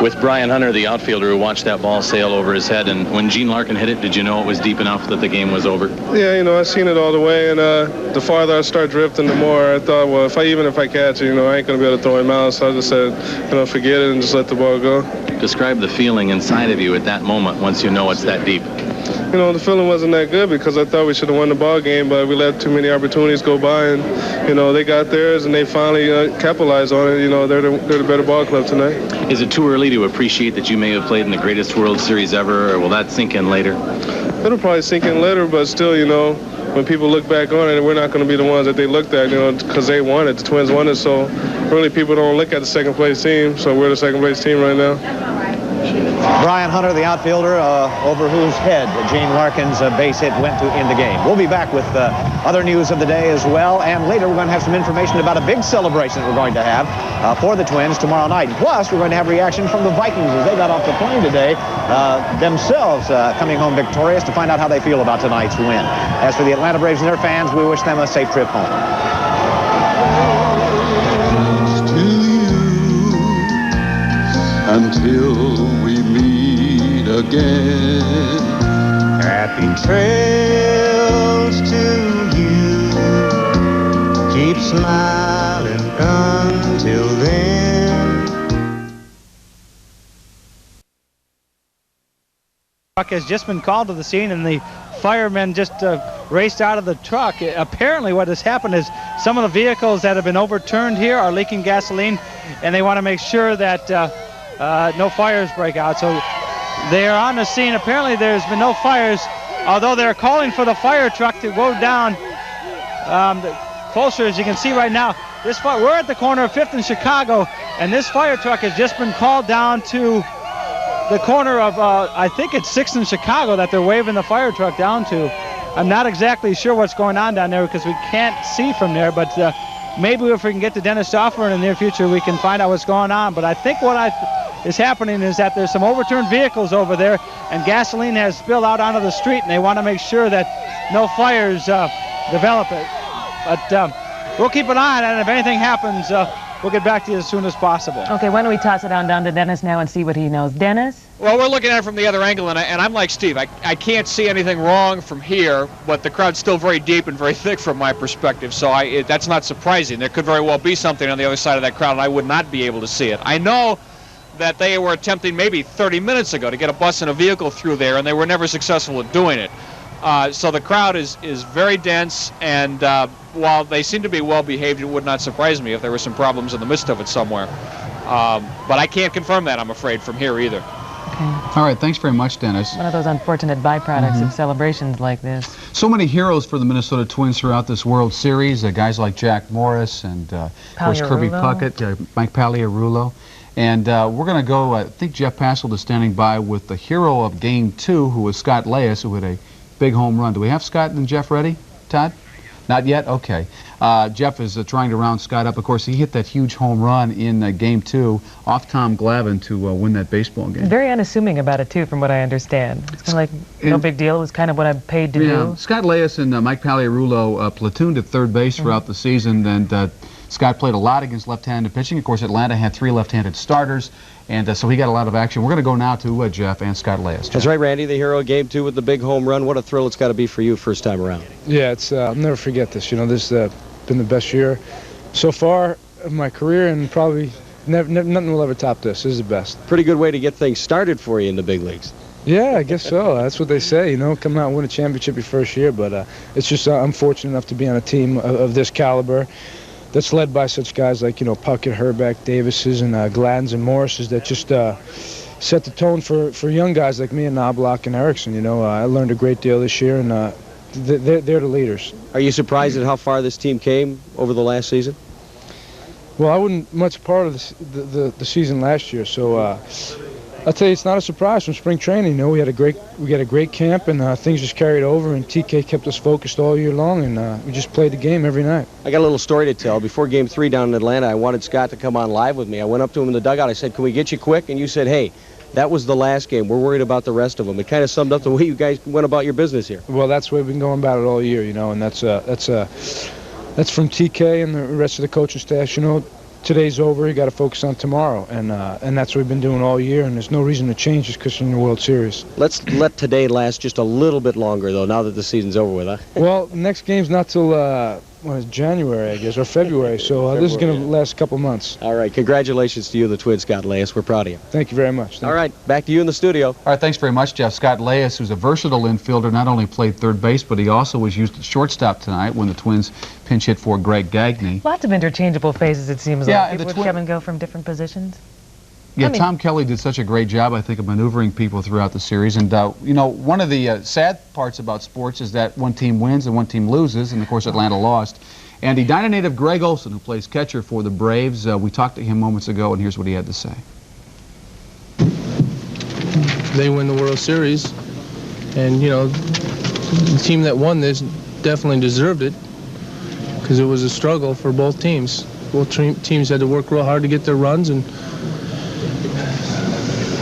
With Brian Hunter, the outfielder who watched that ball sail over his head, and when Gene Larkin hit it, did you know it was deep enough that the game was over? Yeah, you know, I seen it all the way, and the farther I start drifting, the more I thought, well, even if I catch it, you know, I ain't going to be able to throw him out. So I just said, you know, forget it and just let the ball go. Describe the feeling inside of you at that moment once you know it's that deep. You know, the feeling wasn't that good because I thought we should have won the ball game, but we let too many opportunities go by, and, you know, they got theirs, and they finally capitalized on it. You know, they're the better ball club tonight. Is it too early to appreciate that you may have played in the greatest World Series ever, or will that sink in later? It'll probably sink in later, but still, you know, when people look back on it, we're not going to be the ones that they looked at, you know, because they won it. The Twins won it, so really people don't look at the second-place team, so we're the second-place team right now. Brian Hunter, the outfielder, over whose head Gene Larkin's base hit went to end the game. We'll be back with other news of the day as well, and later we're going to have some information about a big celebration that we're going to have for the Twins tomorrow night. And plus, we're going to have reaction from the Vikings as they got off the plane today, themselves coming home victorious, to find out how they feel about tonight's win. As for the Atlanta Braves and their fans, we wish them a safe trip home. Until we meet again. Happy trails to you. Keep smiling until then. Truck has just been called to the scene, and the firemen just raced out of the truck. Apparently what has happened is some of the vehicles that have been overturned here are leaking gasoline, and they want to make sure that no fires break out. So they are on the scene. Apparently there's been no fires, although they're calling for the fire truck to go down closer. As you can see right now, we're at the corner of 5th and Chicago, and this fire truck has just been called down to the corner of, I think it's 6th and Chicago that they're waving the fire truck down to. I'm not exactly sure what's going on down there because we can't see from there, but maybe if we can get to Dennis Stauffer in the near future, we can find out what's going on. But I think what is happening is that there's some overturned vehicles over there, and gasoline has spilled out onto the street, and they want to make sure that no fires develop it. But we'll keep an eye on it, and if anything happens, we'll get back to you as soon as possible. Okay, why don't we toss it on down to Dennis now and see what he knows. Dennis? Well, we're looking at it from the other angle, and I'm like Steve. I can't see anything wrong from here, but the crowd's still very deep and very thick from my perspective, so that's not surprising. There could very well be something on the other side of that crowd, and I would not be able to see it. I know that they were attempting maybe 30 minutes ago to get a bus and a vehicle through there, and they were never successful at doing it. So the crowd is very dense, and while they seem to be well behaved, it would not surprise me if there were some problems in the midst of it somewhere. But I can't confirm that, I'm afraid, from here either. Okay. All right, thanks very much, Dennis. One of those unfortunate byproducts of celebrations like this. So many heroes for the Minnesota Twins throughout this World Series, guys like Jack Morris and, of course, Kirby Puckett, Mike Pagliarulo. And we're going to go, I think Jeff Passolt is standing by with the hero of Game 2, who was Scott Leyes, who had a big home run. Do we have Scott and Jeff ready, Todd? Not yet? Okay. Jeff is trying to round Scott up. Of course, he hit that huge home run in Game 2 off Tom Glavine to win that baseball game. Very unassuming about it, too, from what I understand. It's kind of like no big deal. It was kind of what I'm paid to do. Scott Leyes and Mike Pagliarulo platooned at third base throughout the season, and Scott played a lot against left-handed pitching. Of course, Atlanta had 3 left-handed starters, and so he got a lot of action. We're going to go now to Jeff and Scott Leyes. That's right, Randy, the hero of Game 2 with the big home run. What a thrill it's got to be for you first time around. Yeah, it's I'll never forget this. You know, this has been the best year so far of my career, and probably nothing will ever top this. This is the best. Pretty good way to get things started for you in the big leagues. Yeah, I guess so. That's what they say, you know, come out and win a championship your first year. But it's just I'm fortunate enough to be on a team of this caliber that's led by such guys like, you know, Puckett, Herbeck, Davises, and Gladdens and Morrises that just set the tone for young guys like me and Knobloch and Erickson. You know, I learned a great deal this year, and they're the leaders. Are you surprised at how far this team came over the last season? Well, I wasn't much part of the season last year, so I'll tell you, it's not a surprise from spring training. You know, we had a great camp, and things just carried over, and TK kept us focused all year long, and we just played the game every night. I got a little story to tell. Before Game 3 down in Atlanta, I wanted Scott to come on live with me. I went up to him in the dugout. I said, "Can we get you quick?" And you said, "Hey, that was the last game. We're worried about the rest of them." It kind of summed up the way you guys went about your business here. Well, that's the way we've been going about it all year, you know, and that's from TK and the rest of the coaching staff. You know, today's over. You got to focus on tomorrow, and that's what we've been doing all year. And there's no reason to change just because we're in the World Series. Let's let today last just a little bit longer, though. Now that the season's over with, huh? Well, next game's not till January, I guess, or February. So this is going to last a couple months. All right. Congratulations to you and the Twins, Scott Leyes. We're proud of you. Thank you very much. All right. Back to you in the studio. All right. Thanks very much, Jeff. Scott Leyes, who's a versatile infielder, not only played third base, but he also was used at shortstop tonight when the Twins pinch hit for Greg Gagne. Lots of interchangeable phases, it seems Yeah, like. People would come and go from different positions. Yeah, Tom Kelly did such a great job, I think, of maneuvering people throughout the series. And, you know, one of the sad parts about sports is that one team wins and one team loses, and, of course, Atlanta lost. And Edina native Greg Olson, who plays catcher for the Braves, we talked to him moments ago, and here's what he had to say. They win the World Series, and, you know, the team that won this definitely deserved it because it was a struggle for both teams. Both teams had to work real hard to get their runs, and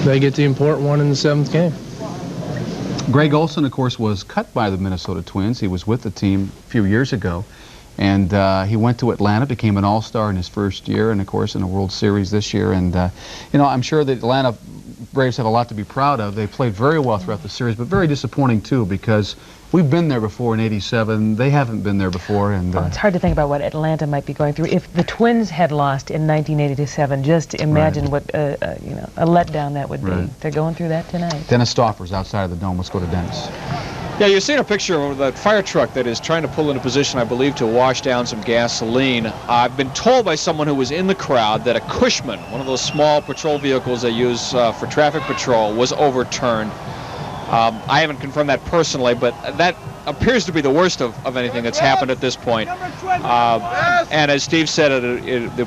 they get the important one in the 7th game. Greg Olson, of course, was cut by the Minnesota Twins. He was with the team a few years ago, and he went to Atlanta, became an all-star in his first year, and, of course, in the World Series this year. And, you know, I'm sure the Atlanta Braves have a lot to be proud of. They played very well throughout the series, but very disappointing, too, because we've been there before in '87. They haven't been there before. And it's hard to think about what Atlanta might be going through. If the Twins had lost in 1987, just imagine what you know, a letdown that would be. They're going through that tonight. Dennis Stoffer's outside of the dome. Let's go to Dennis. Yeah, you've seen a picture of that fire truck that is trying to pull into position, I believe, to wash down some gasoline. I've been told by someone who was in the crowd that a Cushman, one of those small patrol vehicles they use for traffic patrol, was overturned. I haven't confirmed that personally, but that appears to be the worst of anything that's happened at this point. And as Steve said, the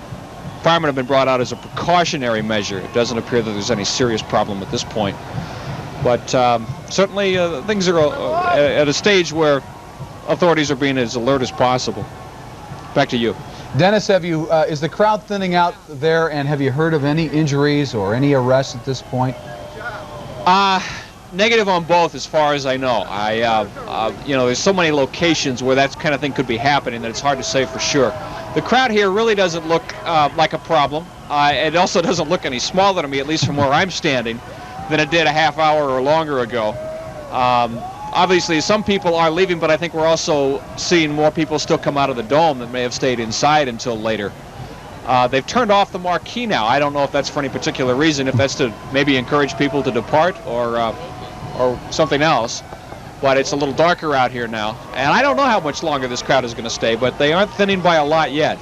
firemen have been brought out as a precautionary measure. It doesn't appear that there's any serious problem at this point. But certainly things are at a stage where authorities are being as alert as possible. Back to you. Dennis, have you is the crowd thinning out there, and have you heard of any injuries or any arrests at this point? Negative on both, as far as I know. You know, there's so many locations where that kind of thing could be happening that it's hard to say for sure. The crowd here really doesn't look like a problem. It also doesn't look any smaller to me, at least from where I'm standing, than it did a half hour or longer ago. Obviously, some people are leaving, but I think we're also seeing more people still come out of the dome that may have stayed inside until later. They've turned off the marquee now. I don't know if that's for any particular reason, if that's to maybe encourage people to depart or something else. But it's a little darker out here now. And I don't know how much longer this crowd is going to stay, but they aren't thinning by a lot yet.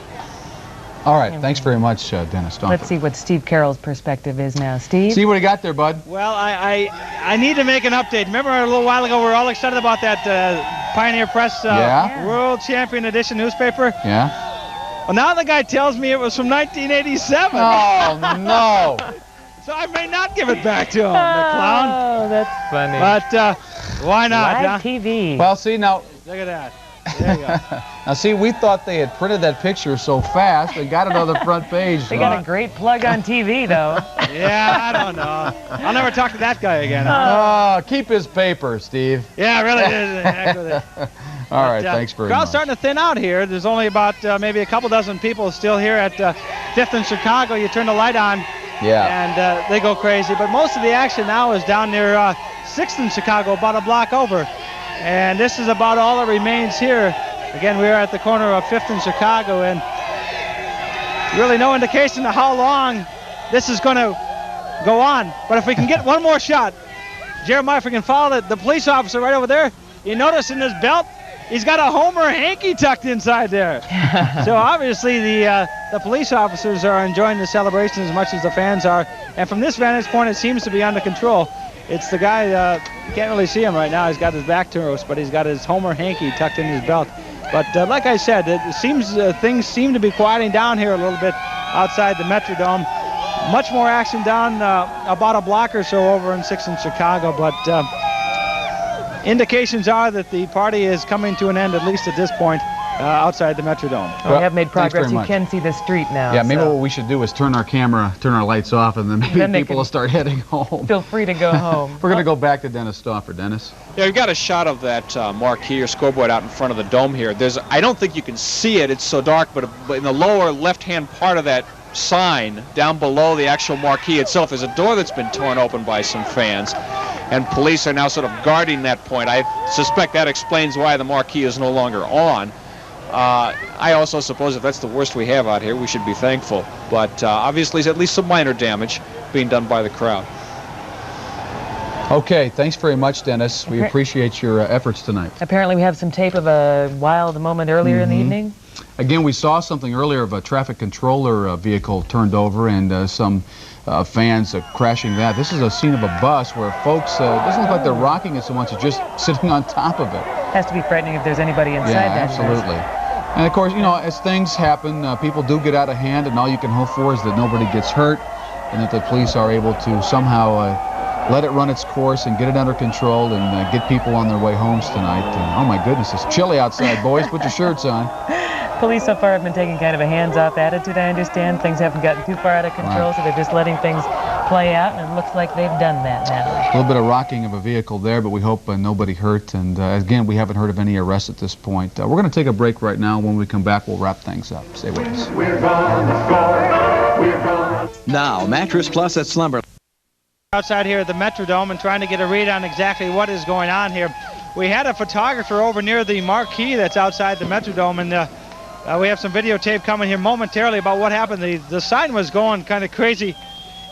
All right, thanks very much, Dennis. Let's see what Steve Carroll's perspective is now. Steve? See what you got there, bud. Well, I need to make an update. Remember a little while ago we were all excited about that Pioneer Press World Champion Edition newspaper? Yeah. Well, now the guy tells me it was from 1987. Oh, no. So I may not give it back to him, the clown. Oh, that's funny. But why not? Live TV. Well, see, now... Look at that. There you go. Now, see, we thought they had printed that picture so fast they got it on the front page. They got a great plug on TV, though. Yeah, I don't know. I'll never talk to that guy again. Keep his paper, Steve. Yeah, really. Heck with it. All right, thanks very much. Crowd's starting to thin out here. There's only about maybe a couple dozen people still here at 5th and Chicago. You turn the light on, and they go crazy. But most of the action now is down near 6th and Chicago, about a block over. And this is about all that remains here. Again, we are at the corner of 5th and Chicago, and really no indication of how long this is going to go on. But if we can get one more shot, Jeremiah, if we can follow the police officer right over there, you notice in his belt, he's got a Homer hanky tucked inside there. So obviously the police officers are enjoying the celebration as much as the fans are. And from this vantage point, it seems to be under control. It's the guy, you can't really see him right now. He's got his back to us, but he's got his Homer hanky tucked in his belt. But like I said, it seems things seem to be quieting down here a little bit outside the Metrodome. Much more action down about a block or so over in 6th and Chicago, but indications are that the party is coming to an end, at least at this point, outside the Metrodome. Well, we have made progress. You can see the street now. Yeah, maybe what we should do is turn our lights off, and then maybe people will start heading home. Feel free to go home. We're going to go back to Dennis Stauffer. Dennis? Yeah, we've got a shot of that marquee or scoreboard out in front of the dome here. I don't think you can see it. It's so dark, but in the lower left-hand part of that sign, down below the actual marquee itself, is a door that's been torn open by some fans. And police are now sort of guarding that point. I suspect that explains why the marquee is no longer on. I also suppose if that's the worst we have out here, we should be thankful. But obviously, at least some minor damage being done by the crowd. Okay, thanks very much, Dennis. We appreciate your efforts tonight. Apparently, we have some tape of a wild moment earlier in the evening. Again, we saw something earlier of a traffic controller vehicle turned over and some fans crashing that. This is a scene of a bus where folks, doesn't look like they're rocking it so much, it's just sitting on top of it. Has to be frightening if there's anybody inside that. Absolutely. And of course, you know, as things happen, people do get out of hand, and all you can hope for is that nobody gets hurt and that the police are able to somehow let it run its course and get it under control and get people on their way homes tonight. And, oh my goodness, it's chilly outside, boys. Put your shirts on. Police so far have been taking kind of a hands-off attitude, I understand. Things haven't gotten too far out of control, so they're just letting things play out, and it looks like they've done that now. A little bit of rocking of a vehicle there, but we hope nobody hurt. And again, we haven't heard of any arrests at this point. We're going to take a break right now. When we come back, we'll wrap things up. Stay with us. Now, Mattress Plus at Slumber. Outside here at the Metrodome and trying to get a read on exactly what is going on here. We had a photographer over near the marquee that's outside the Metrodome, and we have some videotape coming here momentarily about what happened. The sign was going kind of crazy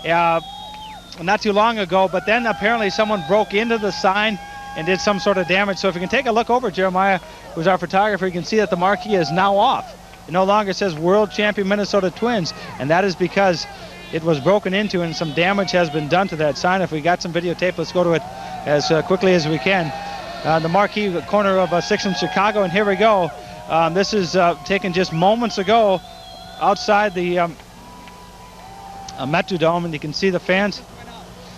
not too long ago, but then apparently someone broke into the sign and did some sort of damage. So if you can take a look over, Jeremiah, who's our photographer, you can see that the marquee is now off. It no longer says World Champion Minnesota Twins, and that is because it was broken into and some damage has been done to that sign. If we got some videotape, let's go to it as quickly as we can. The marquee, the corner of 6th and Chicago, and here we go. This is taken just moments ago outside the Metrodome, and you can see the fans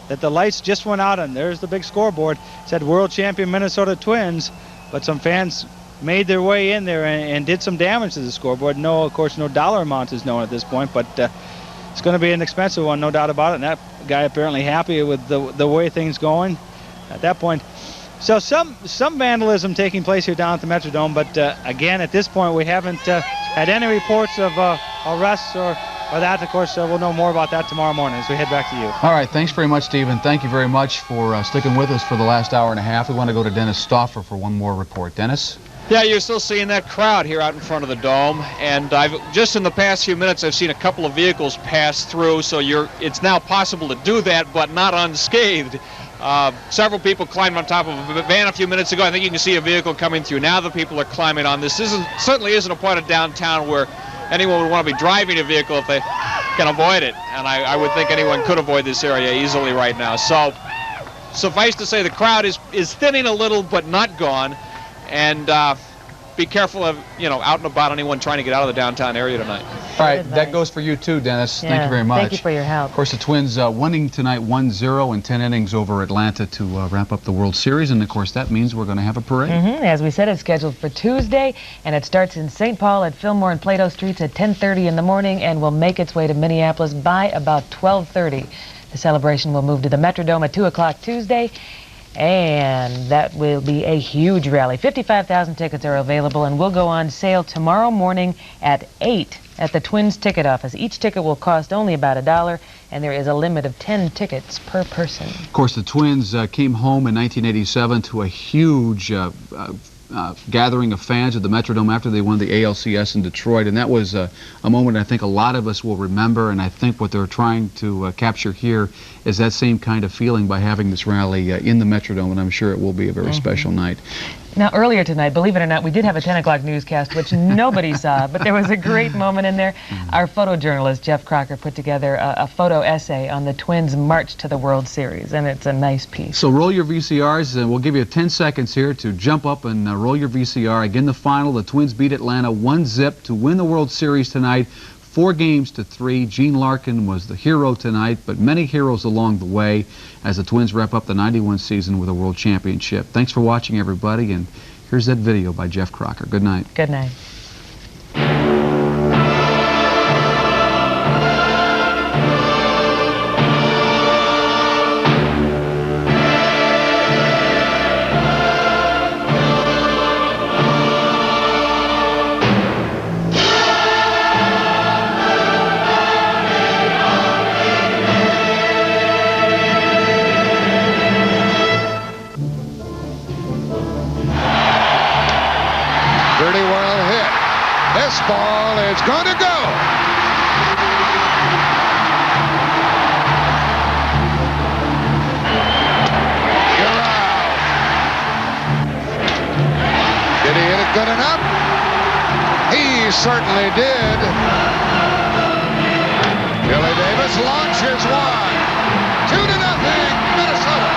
that the lights just went out, and there's the big scoreboard. It said World Champion Minnesota Twins, but some fans made their way in there and did some damage to the scoreboard. No, of course, no dollar amount is known at this point, but it's going to be an expensive one, no doubt about it. And that guy apparently happy with the way things going at that point. So some vandalism taking place here down at the Metrodome, but again, at this point, we haven't had any reports of arrests or that. Of course, we'll know more about that tomorrow morning as we head back to you. All right, thanks very much, Stephen. Thank you very much for sticking with us for the last hour and a half. We want to go to Dennis Stauffer for one more report. Dennis? Yeah, you're still seeing that crowd here out in front of the dome, and I've just in the past few minutes I've seen a couple of vehicles pass through, so it's now possible to do that, but not unscathed. Several people climbed on top of a van a few minutes ago. I think you can see a vehicle coming through. Now the people are climbing on this. Certainly isn't a part of downtown where anyone would want to be driving a vehicle if they can avoid it, and I would think anyone could avoid this area easily right now. So suffice to say the crowd is thinning a little but not gone. And be careful of, out and about anyone trying to get out of the downtown area tonight. All right, that goes for you too, Dennis. Thank you very much. Thank you for your help. Of course, the Twins winning tonight 1-0 in 10 innings over Atlanta to wrap up the World Series, and of course that means we're going to have a parade. As we said, it's scheduled for Tuesday, and it starts in St. Paul at Fillmore and Plato Streets at 10:30 in the morning and will make its way to Minneapolis by about 12:30. The celebration will move to the Metrodome at 2 o'clock Tuesday, and that will be a huge rally. 55,000 tickets are available and will go on sale tomorrow morning at 8 at the Twins ticket office. Each ticket will cost only about $1, and there is a limit of 10 tickets per person. Of course, the Twins came home in 1987 to a huge gathering of fans at the Metrodome after they won the ALCS in Detroit, and that was a moment I think a lot of us will remember, and I think what they're trying to capture here is that same kind of feeling by having this rally in the Metrodome, and I'm sure it will be a very special night. Now, earlier tonight, believe it or not, we did have a 10 o'clock newscast, which nobody saw, but there was a great moment in there. Our photojournalist, Jeff Crocker, put together a photo essay on the Twins' march to the World Series, and it's a nice piece. So roll your VCRs, and we'll give you 10 seconds here to jump up and roll your VCR. Again, the final, the Twins beat Atlanta 1-0 to win the World Series tonight. 4-3. Gene Larkin was the hero tonight, but many heroes along the way as the Twins wrap up the '91 season with a World Championship. Thanks for watching, everybody, and here's that video by Jeff Crocker. Good night. Good night. Ball is going to go. You're out. Did he hit it good enough? He certainly did. Billy Davis launches one. 2-0, Minnesota.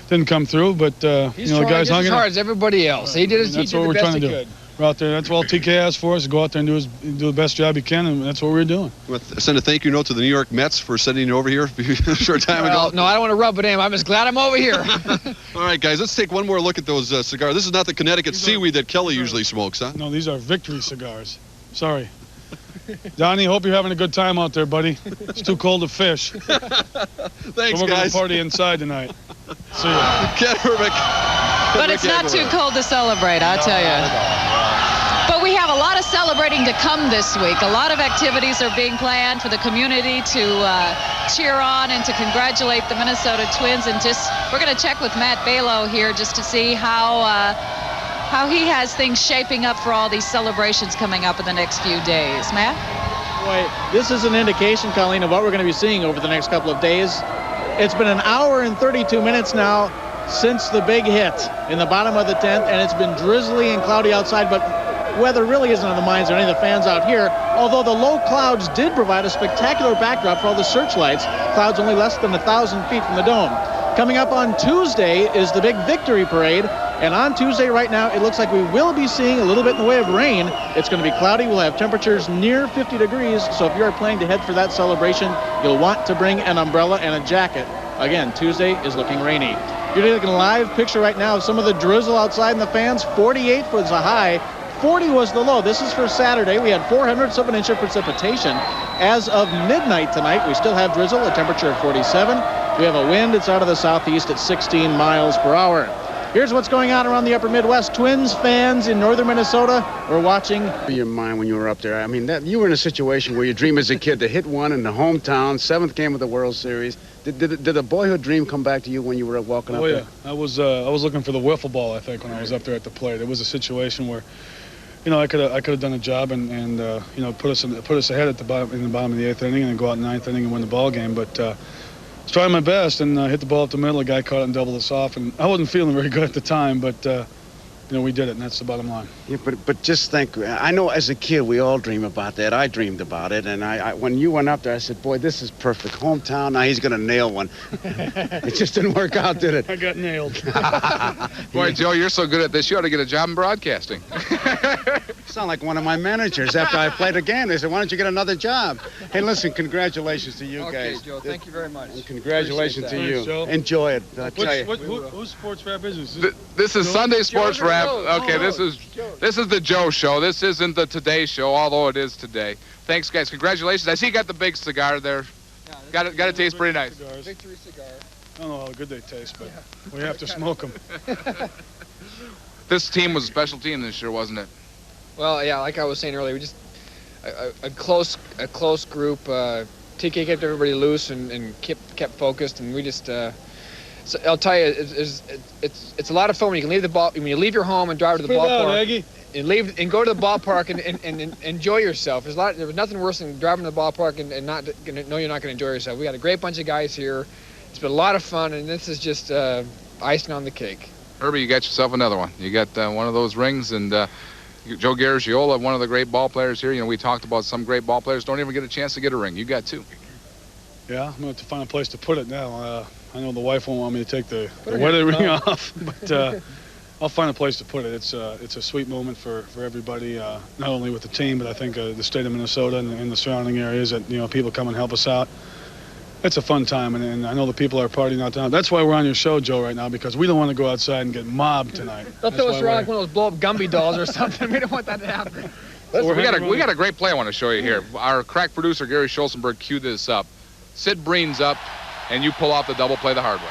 Didn't come through, but the guys hung as hard as everybody else. He did that's what we're trying to do. We're out there. That's what all TK asked for us, to go out there and do the best job he can, and that's what we're doing. Send a thank you note to the New York Mets for sending you over here a short time ago. No, I don't want to rub it in. I'm just glad I'm over here. All right, guys, let's take one more look at those cigars. This is not the Connecticut seaweed that Kelly usually smokes, huh? No, these are Victory cigars. Sorry. Donnie, hope you're having a good time out there, buddy. It's too cold to fish. Thanks, so we're guys. Gonna party inside tonight. See ya. But it's not too cold to celebrate, I'll tell you. But we have a lot of celebrating to come this week. A lot of activities are being planned for the community to cheer on and to congratulate the Minnesota Twins. And we're going to check with Matt Balow here just to see how he has things shaping up for all these celebrations coming up in the next few days. Matt? Boy, this is an indication, Colleen, of what we're going to be seeing over the next couple of days. It's been an hour and 32 minutes now since the big hit in the bottom of the 10th, and it's been drizzly and cloudy outside, but weather really isn't on the minds of any of the fans out here, although the low clouds did provide a spectacular backdrop for all the searchlights. Clouds only less than 1,000 feet from the dome. Coming up on Tuesday is the big victory parade, and on Tuesday right now it looks like we will be seeing a little bit in the way of rain. It's going to be cloudy. We'll have temperatures near 50 degrees, so if you are planning to head for that celebration, you'll want to bring an umbrella and a jacket. Again, Tuesday is looking rainy. You're taking a live picture right now of some of the drizzle outside and the fans. 48 was the high, 40 was the low. This is for Saturday. We had 0.04 of an inch of precipitation. As of midnight tonight, we still have drizzle, a temperature of 47. We have a wind. It's out of the southeast at 16 miles per hour. Here's what's going on around the upper Midwest. Twins fans in northern Minnesota were watching. Your mind when you were up there. I mean, you were in a situation where you dream as a kid to hit one in the hometown, 7th game of the World Series. Did the boyhood dream come back to you when you were walking up there? I was looking for the wiffle ball, I think, when I was up there at the plate. It was a situation where, you know, I could have done a job and you know, put us ahead at the bottom of the 8th inning and then go out in the 9th inning and win the ball game. But I was trying my best and hit the ball up the middle. The guy caught it and doubled us off, and I wasn't feeling very good at the time, but you know, we did it, and that's the bottom line. Yeah, but just think, I know as a kid we all dream about that. I dreamed about it, and I when you went up there, I said, boy, this is perfect. Hometown, now he's going to nail one. It just didn't work out, did it? I got nailed. Boy, Joe, you're so good at this, you ought to get a job in broadcasting. You sound like one of my managers. After I played a game, they said, why don't you get another job? Hey, listen, congratulations to you guys. Okay, Joe, thank you very much. And congratulations to you. Joe. Enjoy it. Whose sports rap is this? This is Sunday Sports Wrap. Okay, Joe. this is the Joe Show. This isn't the Today Show, although it is today. Thanks, guys. Congratulations. I see you got the big cigar there. Got it taste pretty nice. Victory cigar. I don't know how good they taste, but we have to smoke them. This team was a special team this year, wasn't it? Well, yeah, like I was saying earlier, we just a close group. TK kept everybody loose and kept focused, and we just. So I'll tell you, it's a lot of fun when you can leave the ball when you leave your home and drive to the ballpark and go to the ballpark and enjoy yourself. There was nothing worse than driving to the ballpark and not know you're not going to enjoy yourself. We got a great bunch of guys here. It's been a lot of fun, and this is just icing on the cake. Herbie, you got yourself another one. You got one of those rings, and Joe Garagiola, one of the great ball players here. You know, we talked about some great ball players don't even get a chance to get a ring. You got two. Yeah, I'm going to have to find a place to put it now. I know the wife won't want me to take the wedding ring off, but I'll find a place to put it. It's a sweet moment for everybody, not only with the team, but I think the state of Minnesota and the surrounding areas that, you know, people come and help us out. It's a fun time, and I know the people are partying out there. That's why we're on your show, Joe, right now, because we don't want to go outside and get mobbed tonight. They'll throw us around like one of those blow-up Gumby dolls or something. We don't want that to happen. Listen, we got a great play I want to show you here. Our crack producer, Gary Schulzenberg, queued this up. Sid Breen's up, and you pull off the double play the hard way.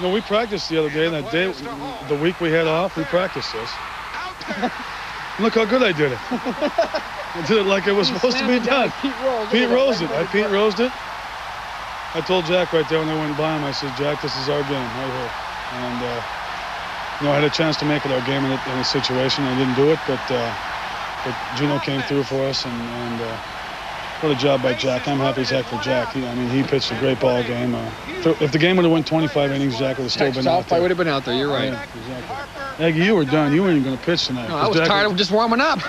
No, we practiced the other day, and that day, the week we had off, we practiced this. Look how good I did it. I did it like it was supposed to be done. Pete Rosen. I Pete Rosed it. I told Jack right there when I went by him, I said, Jack, this is our game right here. And, you know, I had a chance to make it our game in a situation. I didn't do it, but Gino came through for us, and what a job by Jack. I'm happy as heck for Jack. He pitched a great ball game. If the game would have went 25 innings, Jack would have still been out there. I would have been out there. You're right. Yeah, exactly. Aggie, you were done. You weren't even going to pitch tonight. No, I was tired of just warming up.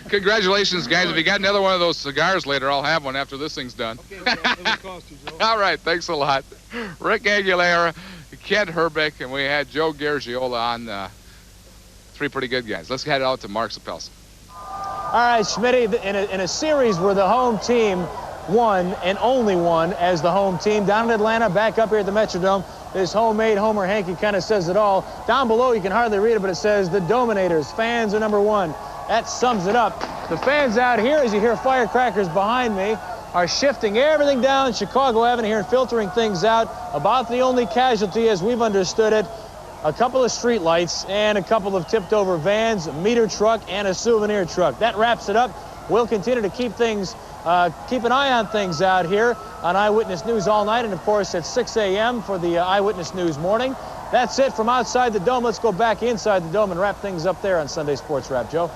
Congratulations, guys. If you got another one of those cigars later, I'll have one after this thing's done. Okay, it'll cost you, Joe. All right, thanks a lot. Rick Aguilera, Kent Herbeck, and we had Joe Garagiola on. Three pretty good guys. Let's head out to Mark Sapelson. All right, Schmit, in a series where the home team won and only won as the home team. Down in Atlanta, back up here at the Metrodome, this homemade Homer Hanky kind of says it all. Down below, you can hardly read it, but it says the Dominators, fans are #1. That sums it up. The fans out here, as you hear firecrackers behind me, are shifting everything down Chicago Avenue here and filtering things out. About the only casualty, as we've understood it, a couple of street lights and a couple of tipped over vans, a meter truck and a souvenir truck. That wraps it up. We'll continue to keep an eye on things out here on Eyewitness News all night, and of course at 6 a.m. for the Eyewitness News morning. That's it from outside the dome. Let's go back inside the dome and wrap things up there on Sunday Sports Wrap. Joe?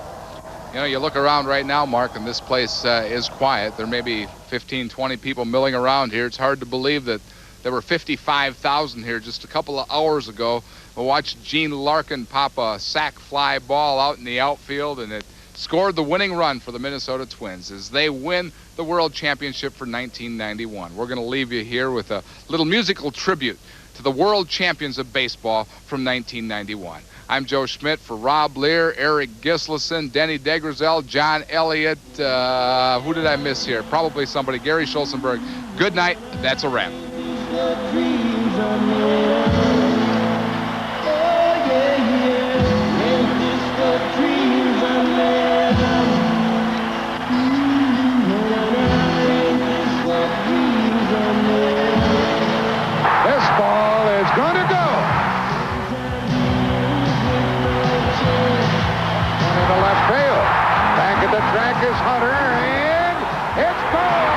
You know, you look around right now, Mark, and this place is quiet. There may be 15, 20 people milling around here. It's hard to believe that There were 55,000 here just a couple of hours ago. We watched Gene Larkin pop a sac fly ball out in the outfield, and it scored the winning run for the Minnesota Twins as they win the World Championship for 1991. We're going to leave you here with a little musical tribute to the world champions of baseball from 1991. I'm Joe Schmit for Rob Lear, Eric Gislason, Denny DeGrazel, John Elliott. Who did I miss here? Probably somebody. Gary Schulzenberg. Good night. That's a wrap. This ball is going to go. Into left field. Back at the track is Hunter, and it's gone.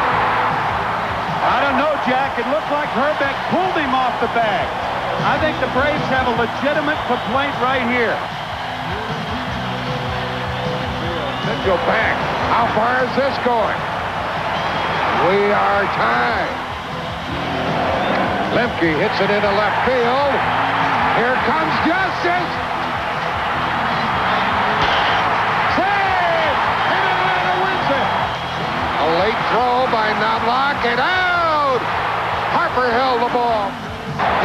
I don't know, Jack. It looked like Herbeck pulled him off the bag. I think the Braves have a legitimate complaint right here. Mitchell back. How far is this going? We are tied. Lemke hits it into left field. Here comes Justice. Save! And Atlanta wins it. A late throw by Knobloch and out. Harper held the ball.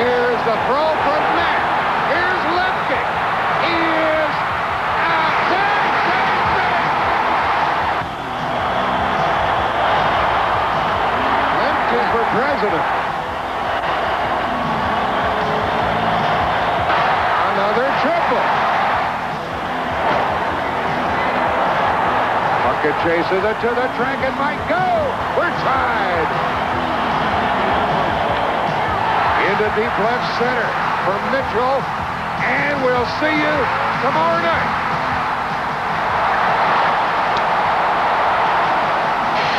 Here's the throw from Matt. Here's Lemke. He is out. Lemke for president. Another triple. Puckett chases it to the track. It might go. We're tied. Into deep left center for Mitchell. And we'll see you tomorrow night.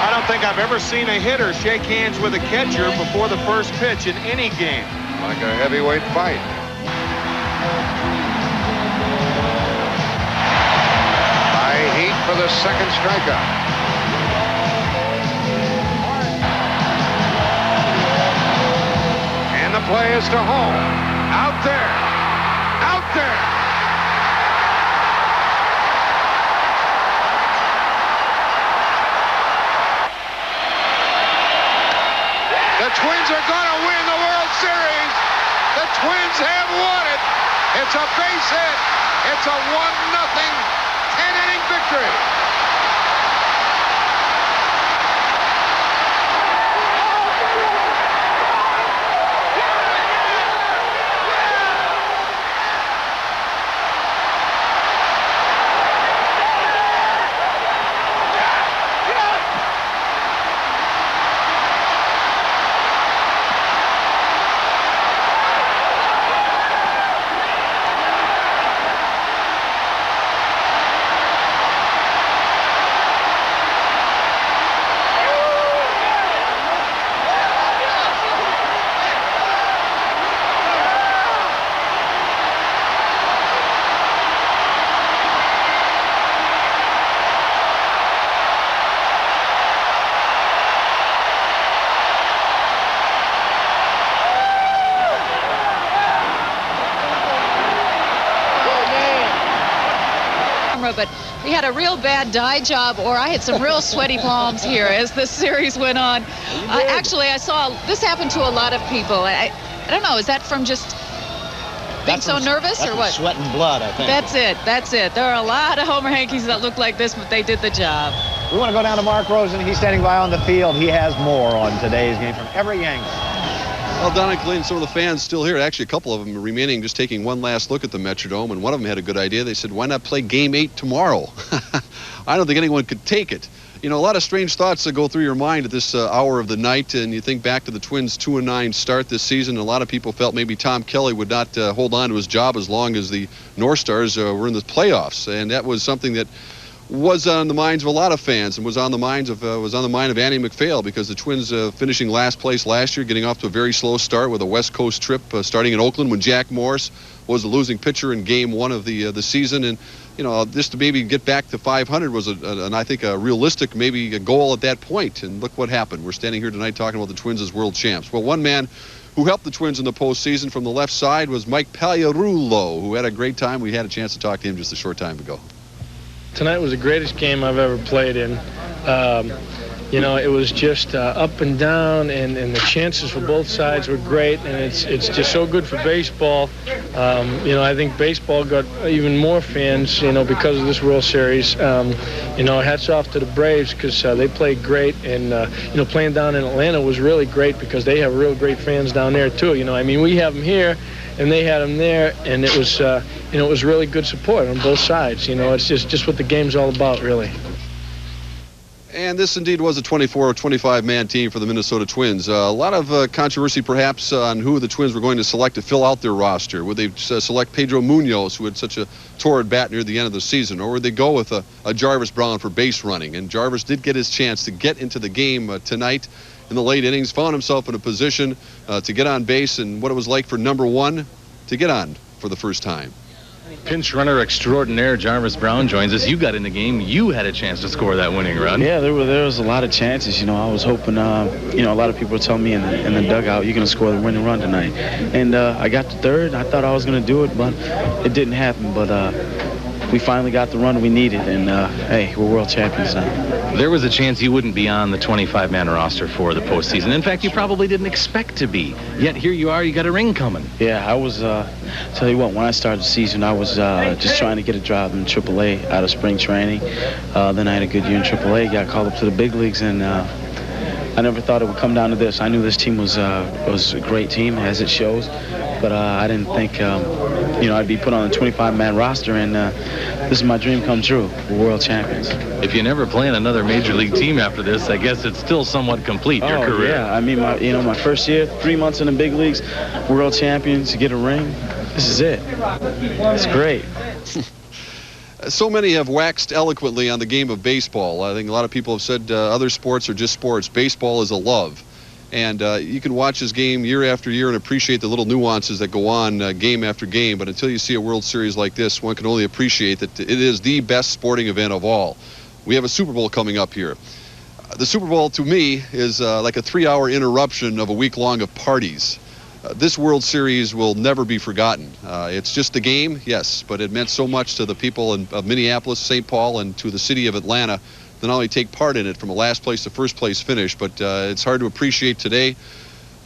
I don't think I've ever seen a hitter shake hands with a catcher before the first pitch in any game. Like a heavyweight fight. High heat for the second strikeout. And the play is to home. Out there. Out there. The Twins are going to win the World Series. The Twins have won it. It's a base hit. It's a 1-0 10-inning victory. But we had a real bad dye job, or I had some real sweaty palms here as the series went on. Actually, I saw this happen to a lot of people. I don't know, is that from just being so nervous or what? Sweat and blood, I think. That's it. That's it. There are a lot of Homer Yankees that look like this, but they did the job. We want to go down to Mark Rosen. He's standing by on the field. He has more on today's game from every Yankee. Well, Don and Colleen, some of the fans still here. Actually, a couple of them remaining, just taking one last look at the Metrodome, and one of them had a good idea. They said, why not play Game 8 tomorrow? I don't think anyone could take it. You know, a lot of strange thoughts that go through your mind at this hour of the night, and you think back to the Twins' 2-9 start this season. A lot of people felt maybe Tom Kelly would not hold on to his job as long as the North Stars were in the playoffs, and that was something that was on the minds of a lot of fans, and was on the mind of Andy McPhail, because the Twins finishing last place last year, getting off to a very slow start with a West Coast trip starting in Oakland when Jack Morris was the losing pitcher in Game 1 of the season, and you know, just to maybe get back to 500 was and I think a realistic maybe a goal at that point. And look what happened. We're standing here tonight talking about the Twins as world champs. Well, one man who who helped the Twins in the postseason from the left side was Mike Pagliarulo, who had a great time. We had a chance to talk to him just a short time ago. Tonight was the greatest game I've ever played in. You know, it was just up and down, and the chances for both sides were great, and it's just so good for baseball. You know, I think baseball got even more fans, you know, because of this World Series. You know, hats off to the Braves because they played great, and, you know, playing down in Atlanta was really great because they have real great fans down there, too. You know, I mean, we have them here, and they had them there, and it was, you know, it was really good support on both sides. You know, it's just what the game's all about, really. And this indeed was a 24 or 25-man team for the Minnesota Twins. A lot of controversy perhaps on who the Twins were going to select to fill out their roster. Would they select Pedro Munoz, who had such a torrid bat near the end of the season, or would they go with a Jarvis Brown for base running? And Jarvis did get his chance to get into the game tonight in the late innings, found himself in a position to get on base, and what it was like for number one to get on for the first time. Pinch runner extraordinaire Jarvis Brown joins us. You got in the game. You had a chance to score that winning run. Yeah, there was a lot of chances. You know, I was hoping, you know, a lot of people were telling me in the dugout, you're going to score the winning run tonight. And I got to third. I thought I was going to do it, but it didn't happen. But we finally got the run we needed, and, hey, we're world champions now. There was a chance you wouldn't be on the 25-man roster for the postseason. In fact, you probably didn't expect to be. Yet here you are, you got a ring coming. Yeah, I was, tell you what, when I started the season, I was just trying to get a job in AAA out of spring training. Then I had a good year in AAA, got called up to the big leagues, and I never thought it would come down to this. I knew this team was a great team, as it shows, but I didn't think, you know, I'd be put on a 25-man roster, and this is my dream come true. We're world champions. If you never play in another major league team after this, I guess it's still somewhat complete, your career. Yeah, I mean, my first year, 3 months in the big leagues, world champions, to get a ring, this is it. It's great. So many have waxed eloquently on the game of baseball. I think a lot of people have said other sports are just sports. Baseball is a love. And you can watch this game year after year and appreciate the little nuances that go on game after game. But until you see a World Series like this, one can only appreciate that it is the best sporting event of all. We have a Super Bowl coming up here. The Super Bowl, to me, is like a 3-hour interruption of a week long of parties. This World Series will never be forgotten. It's just a game, yes, but it meant so much to the people of Minneapolis, St. Paul, and to the city of Atlanta. Not only take part in it from a last place to first place finish, but it's hard to appreciate today.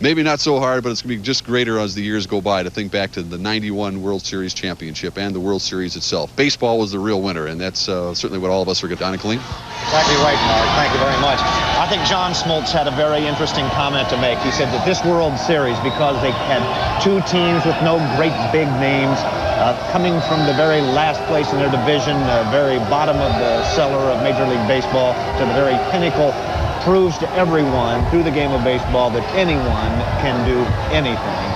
Maybe not so hard, but it's going to be just greater as the years go by to think back to the '91 World Series championship and the World Series itself. Baseball was the real winner, and that's certainly what all of us are going to. Colleen? Exactly right, Mark. Thank you very much. I think John Smoltz had a very interesting comment to make. He said that this World Series, because they had two teams with no great big names, coming from the very last place in their division, the very bottom of the cellar of Major League Baseball, to the very pinnacle, proves to everyone through the game of baseball that anyone can do anything.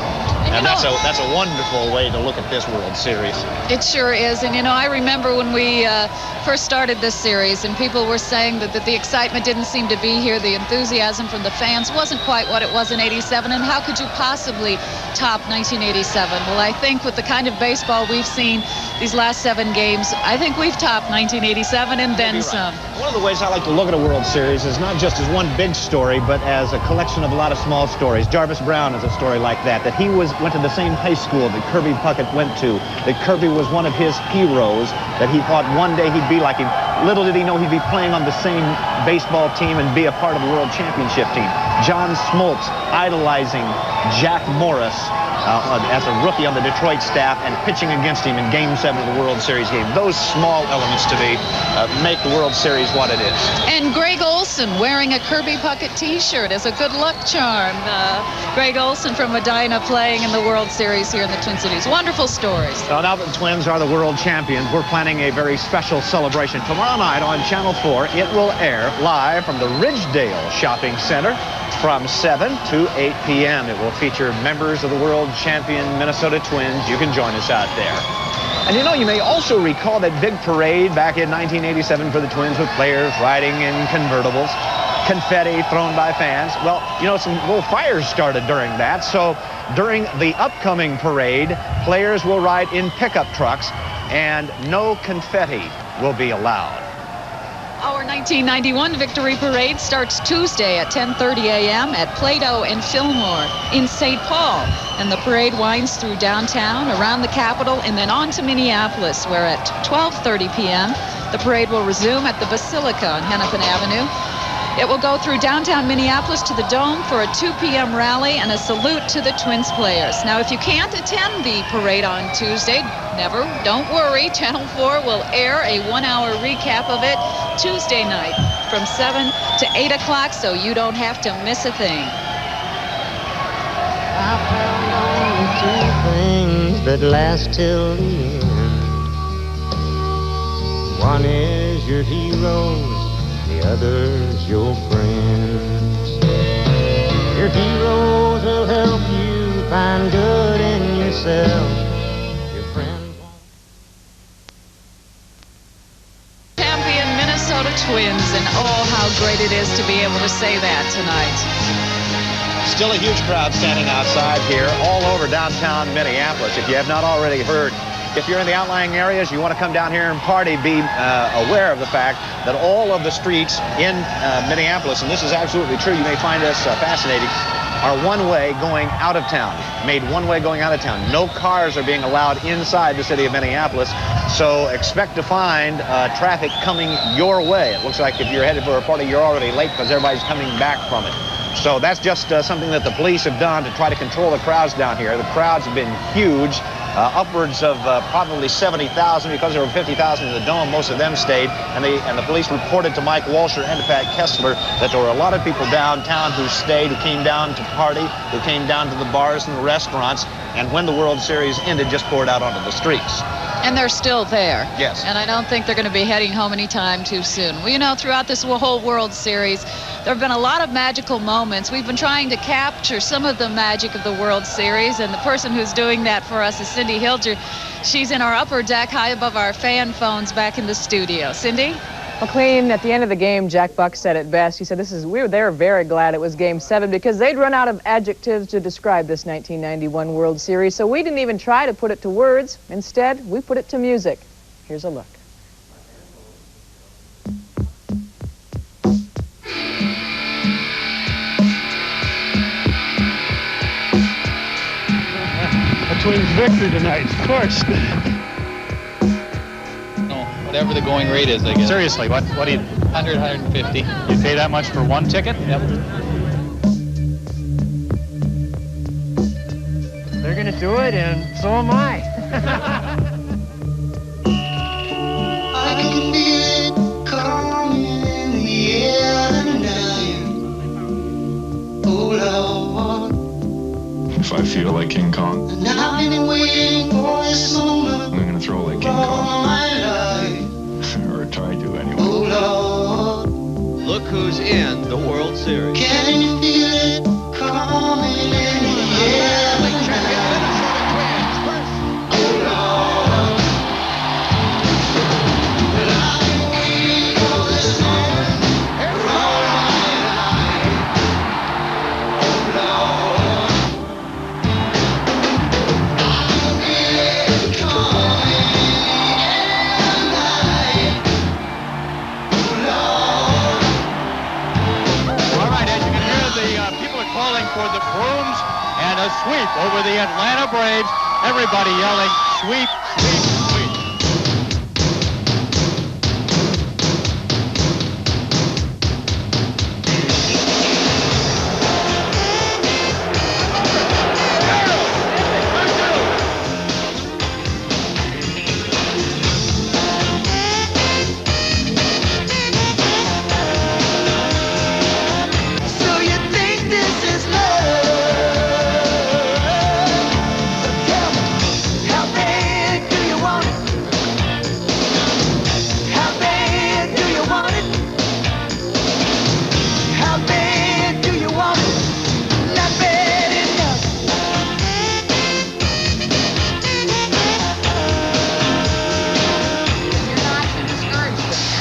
And that's a wonderful way to look at this World Series. It sure is. And, you know, I remember when we first started this series and people were saying that the excitement didn't seem to be here. The enthusiasm from the fans wasn't quite what it was in '87. And how could you possibly top 1987? Well, I think with the kind of baseball we've seen these last 7 games, I think we've topped 1987 and then some. One of the ways I like to look at a World Series is not just as one big story, but as a collection of a lot of small stories. Jarvis Brown is a story like that he went to the same high school that Kirby Puckett went to, that Kirby was one of his heroes, that he thought one day he'd be like him. Little did he know he'd be playing on the same baseball team and be a part of the World Championship team. John Smoltz idolizing Jack Morris as a rookie on the Detroit staff and pitching against him in Game 7 of the World Series game. Those small elements to me make the World Series what it is. And Greg Olson wearing a Kirby Puckett t-shirt as a good luck charm. Greg Olson from Medina playing in the World Series here in the Twin Cities. Wonderful stories. Well, now that the Twins are the world champions, we're planning a very special celebration. Tomorrow night on Channel 4, it will air live from the Ridgedale Shopping Center from 7 to 8 p.m. It will feature members of the world champion Minnesota Twins. You can join us out there. And you know, you may also recall that big parade back in 1987 for the Twins with players riding in convertibles, confetti thrown by fans. Well, you know, some little fires started during that. So during the upcoming parade, players will ride in pickup trucks and no confetti will be allowed. Our 1991 Victory Parade starts Tuesday at 10:30 a.m. at Plato and Fillmore in St. Paul. And the parade winds through downtown, around the Capitol, and then on to Minneapolis, where at 12:30 p.m. the parade will resume at the Basilica on Hennepin Avenue. It will go through downtown Minneapolis to the Dome for a 2 p.m. rally and a salute to the Twins players. Now, if you can't attend the parade on Tuesday, don't worry. Channel 4 will air a 1-hour recap of it Tuesday night from 7 to 8 o'clock, so you don't have to miss a thing. I found only two things that last till the end. One is your heroes, the other's your friends. Your heroes will help you find good in yourself. Your friends won't. Champion Minnesota Twins, and oh, how great it is to be able to say that tonight. Still a huge crowd standing outside here all over downtown Minneapolis. If you have not already heard, if you're in the outlying areas, you want to come down here and party, be aware of the fact that all of the streets in Minneapolis, and this is absolutely true, you may find this fascinating, are one-way going out of town, made one-way going out of town. No cars are being allowed inside the city of Minneapolis, so expect to find traffic coming your way. It looks like if you're headed for a party, you're already late because everybody's coming back from it. So that's just something that the police have done to try to control the crowds down here. The crowds have been huge. Upwards of probably 70,000 because there were 50,000 in the Dome. Most of them stayed, and the police reported to Mike Walsher and to Pat Kessler that there were a lot of people downtown who stayed, who came down to party, who came down to the bars and the restaurants, and when the World Series ended, just poured out onto the streets. And they're still there. Yes. And I don't think they're going to be heading home anytime too soon. Well, you know, throughout this whole World Series, there have been a lot of magical moments. We've been trying to capture some of the magic of the World Series, and the person who's doing that for us is Cindy Hilger. She's in our upper deck, high above our fan phones back in the studio. Cindy? McLean, at the end of the game, Jack Buck said it best. He said, they were very glad it was Game 7 because they'd run out of adjectives to describe this 1991 World Series, so we didn't even try to put it to words. Instead, we put it to music. Here's a look. A Twins victory tonight, of course. Whatever the going rate is, I guess. Seriously, what do you... 100, 150. You pay that much for one ticket? Yep. They're going to do it, and so am I. I can feel it coming in the air tonight. Oh, Lord. If I feel like King Kong, And I've been waiting for this moment I'm going to throw like King all Kong. my life. Or try to anyway. Oh, Lord. Look who's in the World Series. Can you feel it coming in the air tonight? For the brooms and a sweep over the Atlanta Braves. Everybody yelling, sweep, sweep, sweep.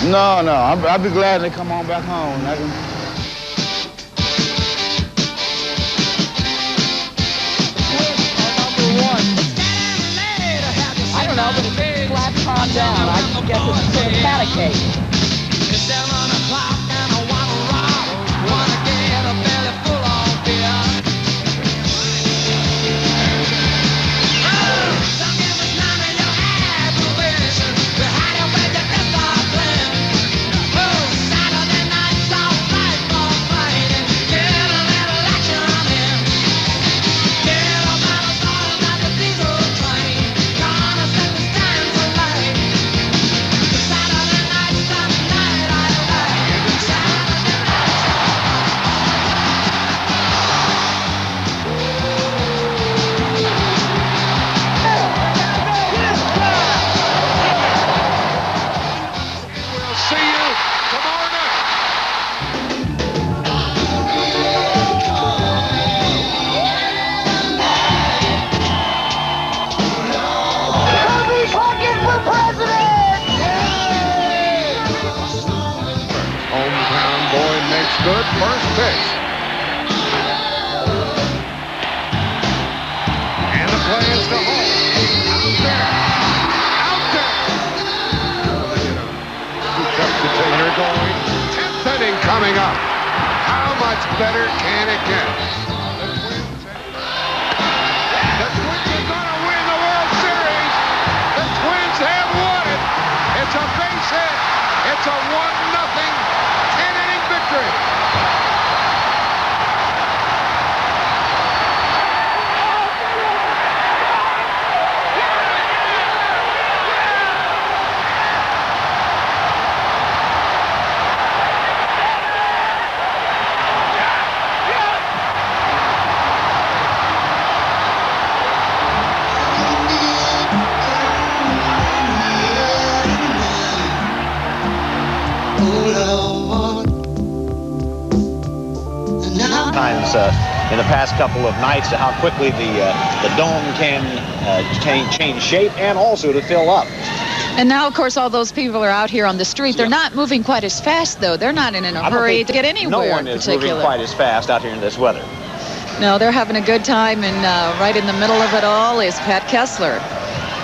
No, I'll be glad to come on back home. I don't know, but it's flat calm down. I guess it's sort of panic. It's down on a good first pitch. And the play is to home. Out there. Out there. Container going. 10th inning coming up. How much better can it get? The Twins are going to win the World Series. The Twins have won it. It's a base hit. It's a 1-0 10-inning victory. Times in the past couple of nights, how quickly the dome can change shape and also to fill up. And now, of course, all those people are out here on the street. They're not moving quite as fast, though. They're not in a hurry to get anywhere. No one is moving quite as fast out here in this weather. No, they're having a good time, and right in the middle of it all is Pat Kessler.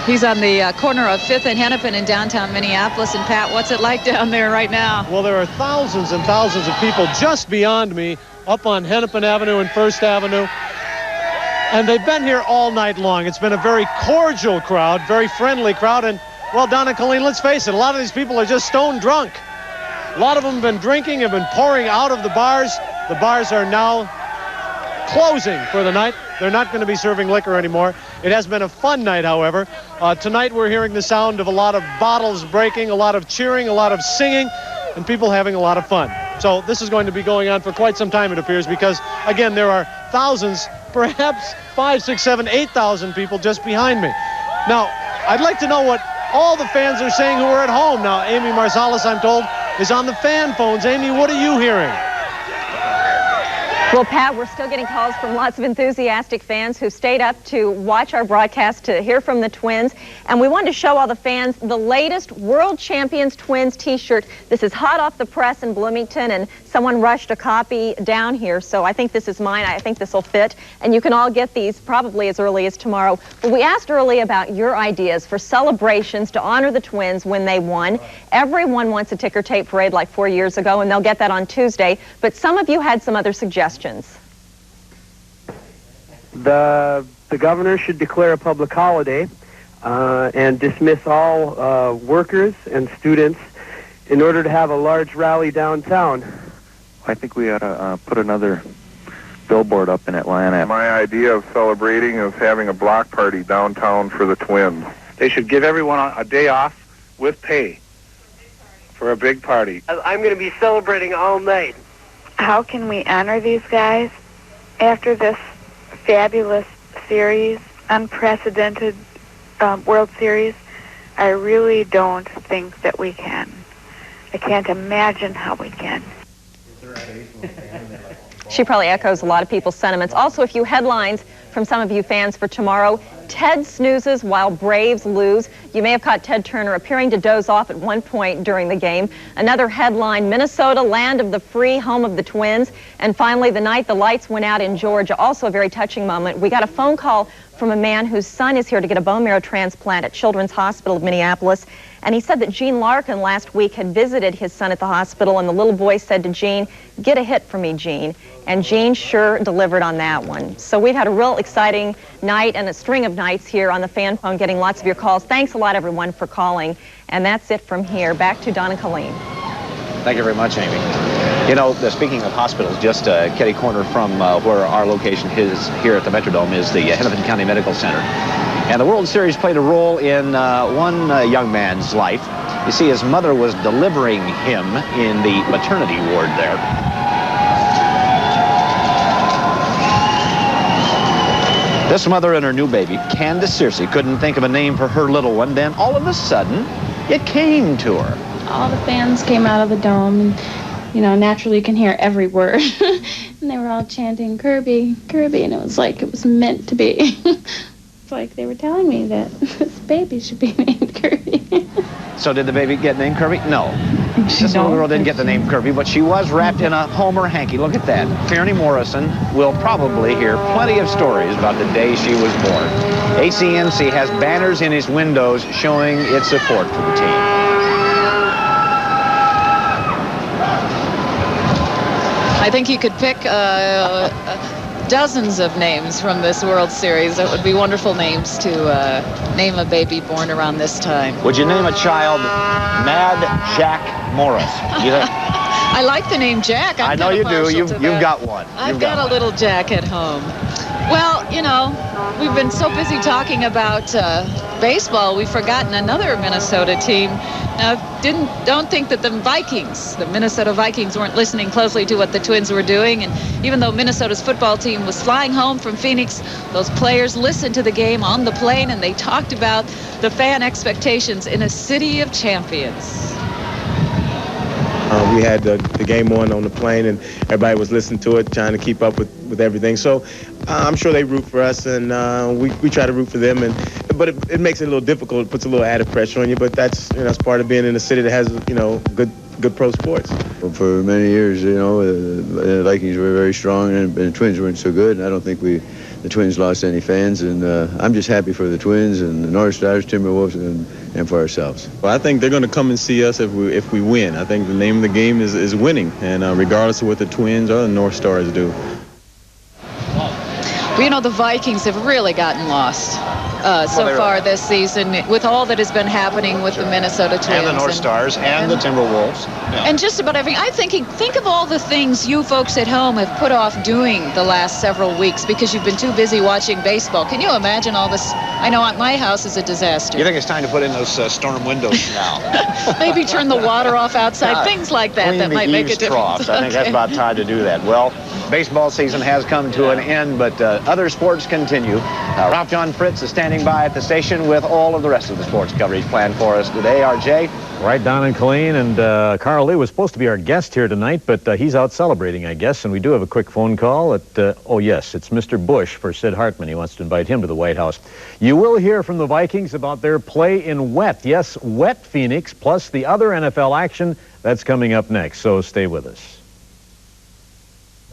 He's on the corner of 5th and Hennepin in downtown Minneapolis. And, Pat, what's it like down there right now? Well, there are thousands and thousands of people just beyond me up on Hennepin Avenue and 1st Avenue. And they've been here all night long. It's been a very cordial crowd, very friendly crowd. And, well, Don and Colleen, let's face it, a lot of these people are just stone drunk. A lot of them have been drinking, have been pouring out of the bars. The bars are now closing for the night. They're not going to be serving liquor anymore. It has been a fun night, however. Tonight we're hearing the sound of a lot of bottles breaking, a lot of cheering, a lot of singing, and people having a lot of fun. So this is going to be going on for quite some time, it appears, because, again, there are thousands, perhaps 5, 6, 7, 8,000 people just behind me. Now, I'd like to know what all the fans are saying who are at home. Now, Amy Marsalis, I'm told, is on the fan phones. Amy, what are you hearing? Well, Pat, we're still getting calls from lots of enthusiastic fans who stayed up to watch our broadcast to hear from the Twins. And we wanted to show all the fans the latest World Champions Twins t-shirt. This is hot off the press in Bloomington, and someone rushed a copy down here. So I think this is mine. I think this will fit. And you can all get these probably as early as tomorrow. But we asked early about your ideas for celebrations to honor the Twins when they won. Everyone wants a ticker tape parade like 4 years ago, and they'll get that on Tuesday. But some of you had some other suggestions. The governor should declare a public holiday and dismiss all workers and students in order to have a large rally downtown. I think we ought to put another billboard up in Atlanta. My idea of celebrating is having a block party downtown for the Twins. They should give everyone a day off with pay for a big party. I'm going to be celebrating all night. How can we honor these guys after this fabulous series, unprecedented World Series? I really don't think that we can. I can't imagine how we can. She probably echoes a lot of people's sentiments. Also, a few headlines from some of you fans for tomorrow. Ted snoozes while Braves lose. You may have caught Ted Turner appearing to doze off at one point during the game. Another headline, Minnesota, land of the free, home of the Twins. And finally, the night the lights went out in Georgia, also a very touching moment. We got a phone call from a man whose son is here to get a bone marrow transplant at Children's Hospital of Minneapolis. And he said that Gene Larkin last week had visited his son at the hospital, and the little boy said to Gene, "Get a hit for me, Gene." And Gene sure delivered on that one. So we've had a real exciting night and a string of nights here on the fan phone, getting lots of your calls. Thanks a lot, everyone, for calling. And that's it from here. Back to Don and Colleen. Thank you very much, Amy. You know, speaking of hospitals, just kitty corner from where our location is here at the Metrodome is the Hennepin County Medical Center. And the World Series played a role in one young man's life. You see, his mother was delivering him in the maternity ward there. This mother and her new baby, Candace Searcy, couldn't think of a name for her little one. Then all of a sudden, it came to her. All the fans came out of the dome, and, you know, naturally you can hear every word. And they were all chanting, "Kirby, Kirby," and it was like it was meant to be. It's like they were telling me that this baby should be named Kirby. So did the baby get named Kirby? No. This little girl didn't get the name Kirby, but she was wrapped in a Homer hanky. Look at that. Tierney Morrison will probably hear plenty of stories about the day she was born. ACNC has banners in its windows showing its support for the team. I think you could pick dozens of names from this World Series. It would be wonderful names to name a baby born around this time. Would you name a child Mad Jack Morris? I like the name Jack. I know you do. You've got one. I've got a little Jack at home. Well, you know, we've been so busy talking about baseball, we've forgotten another Minnesota team. Now, don't think that the Minnesota Vikings weren't listening closely to what the Twins were doing. And even though Minnesota's football team was flying home from Phoenix, those players listened to the game on the plane, and they talked about the fan expectations in a city of champions. We had the game on the plane, and everybody was listening to it, trying to keep up with everything. So I'm sure they root for us, and we try to root for them. But it makes it a little difficult. It puts a little added pressure on you. But that's part of being in a city that has good pro sports. Well, for many years, the Vikings were very strong, and the Twins weren't so good. And I don't think the Twins lost any fans, and I'm just happy for the Twins and the North Stars, Timberwolves, and for ourselves. Well, I think they're going to come and see us if we win. I think the name of the game is winning, and regardless of what the Twins or the North Stars do. Well, the Vikings have really gotten lost so far this season with all that has been happening with the Minnesota Twins. And the North Stars and the Timberwolves. Yeah. And just about everything. Think of all the things you folks at home have put off doing the last several weeks because you've been too busy watching baseball. Can you imagine all this? I know my house is a disaster. You think it's time to put in those storm windows now? Maybe turn the water off outside, things like that might make a difference. I think that's about time to do that. Well, baseball season has come to an end, but other sports continue. Ralph John Fritz is standing by at the station with all of the rest of the sports coverage planned for us today. RJ? Right, Don and Colleen, and Carl Lee was supposed to be our guest here tonight, but he's out celebrating, I guess, and we do have a quick phone call. Oh, yes, it's Mr. Bush for Sid Hartman. He wants to invite him to the White House. You will hear from the Vikings about their play in wet. Yes, wet Phoenix, plus the other NFL action. That's coming up next, so stay with us.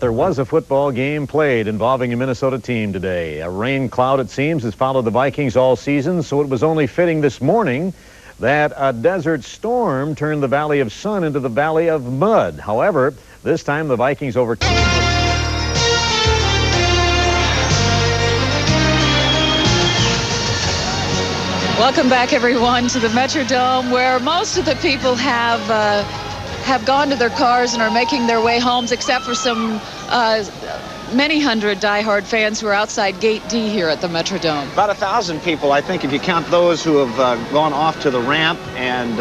There was a football game played involving a Minnesota team today. A rain cloud, it seems, has followed the Vikings all season, so it was only fitting this morning that a desert storm turned the Valley of Sun into the Valley of Mud. However, this time the Vikings overcame. Welcome back, everyone, to the Metrodome, where most of the people have gone to their cars and are making their way homes, except for some many hundred diehard fans who are outside Gate D here at the Metrodome. About 1,000 people, I think, if you count those who have gone off to the ramp and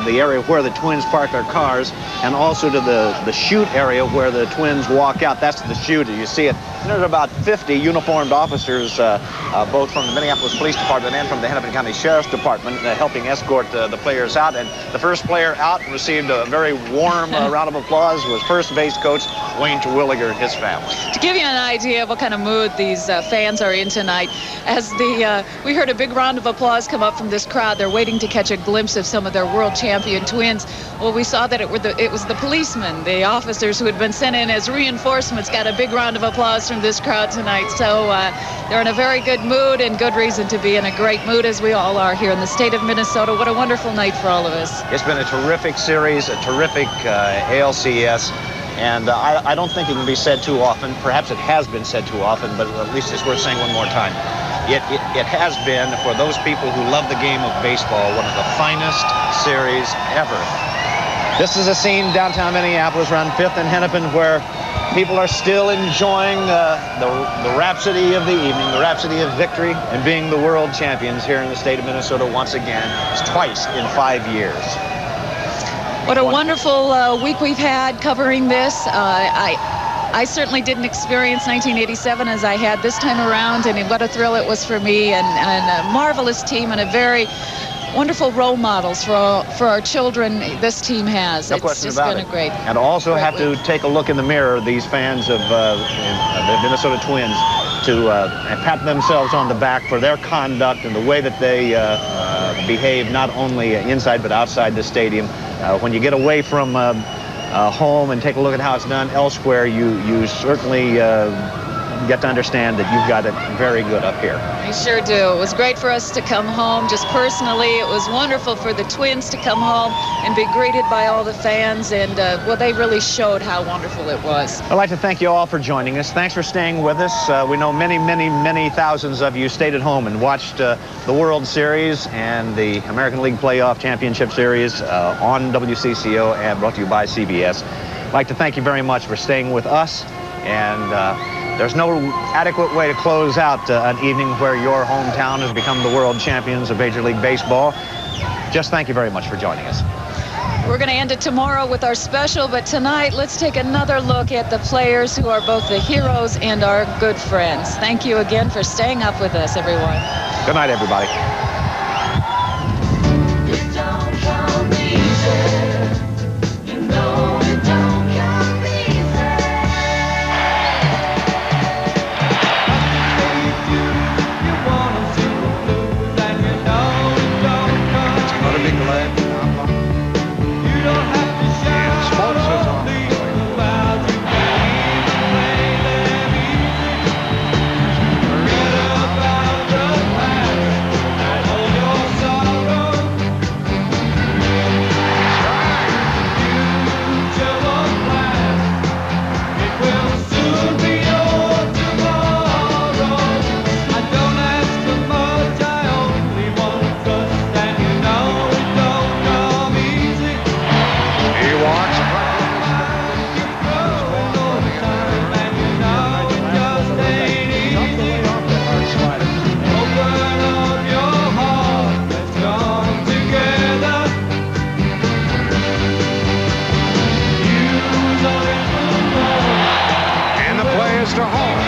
the area where the Twins park their cars, and also to the chute area where the Twins walk out. That's the chute. You see it. And there's about 50 uniformed officers, both from the Minneapolis Police Department and from the Hennepin County Sheriff's Department, helping escort the players out. And the first player out received a very warm round of applause was first base coach Wayne Terwilliger and his family. To give you an idea of what kind of mood these fans are in tonight, as we heard a big round of applause come up from this crowd. They're waiting to catch a glimpse of some of their world champion Twins. Well, we saw that it was the policemen, the officers who had been sent in as reinforcements, got a big round of applause from this crowd tonight. So they're in a very good mood, and good reason to be in a great mood, as we all are here in the state of Minnesota. What a wonderful night for all of us. It's been a terrific series, a terrific ALCS. And I don't think it can be said too often. Perhaps it has been said too often, but at least it's worth saying one more time. It has been, for those people who love the game of baseball, one of the finest series ever. This is a scene downtown Minneapolis around 5th and Hennepin where people are still enjoying the rhapsody of the evening, the rhapsody of victory, and being the world champions here in the state of Minnesota once again. It's twice in 5 years. What a wonderful week we've had covering this. I certainly didn't experience 1987 as I had this time around, and what a thrill it was for me, and a marvelous team and a very wonderful role models for our children this team has. No question about it. It's just been a great. And also have to take a look in the mirror, these fans of the Minnesota Twins, to pat themselves on the back for their conduct and the way that they behave, not only inside but outside the stadium. When you get away from home and take a look at how it's done elsewhere, you certainly get to understand that you've got it very good up here. We sure do. It was great for us to come home. Just personally, it was wonderful for the Twins to come home and be greeted by all the fans. And, well, they really showed how wonderful it was. I'd like to thank you all for joining us. Thanks for staying with us. We know many thousands of you stayed at home and watched the World Series and the American League Playoff Championship Series on WCCO and brought to you by CBS. I'd like to thank you very much for staying with us. And there's no adequate way to close out an evening where your hometown has become the world champions of Major League Baseball. Just thank you very much for joining us. We're going to end it tomorrow with our special, but tonight let's take another look at the players who are both the heroes and our good friends. Thank you again for staying up with us, everyone. Good night, everybody. To home.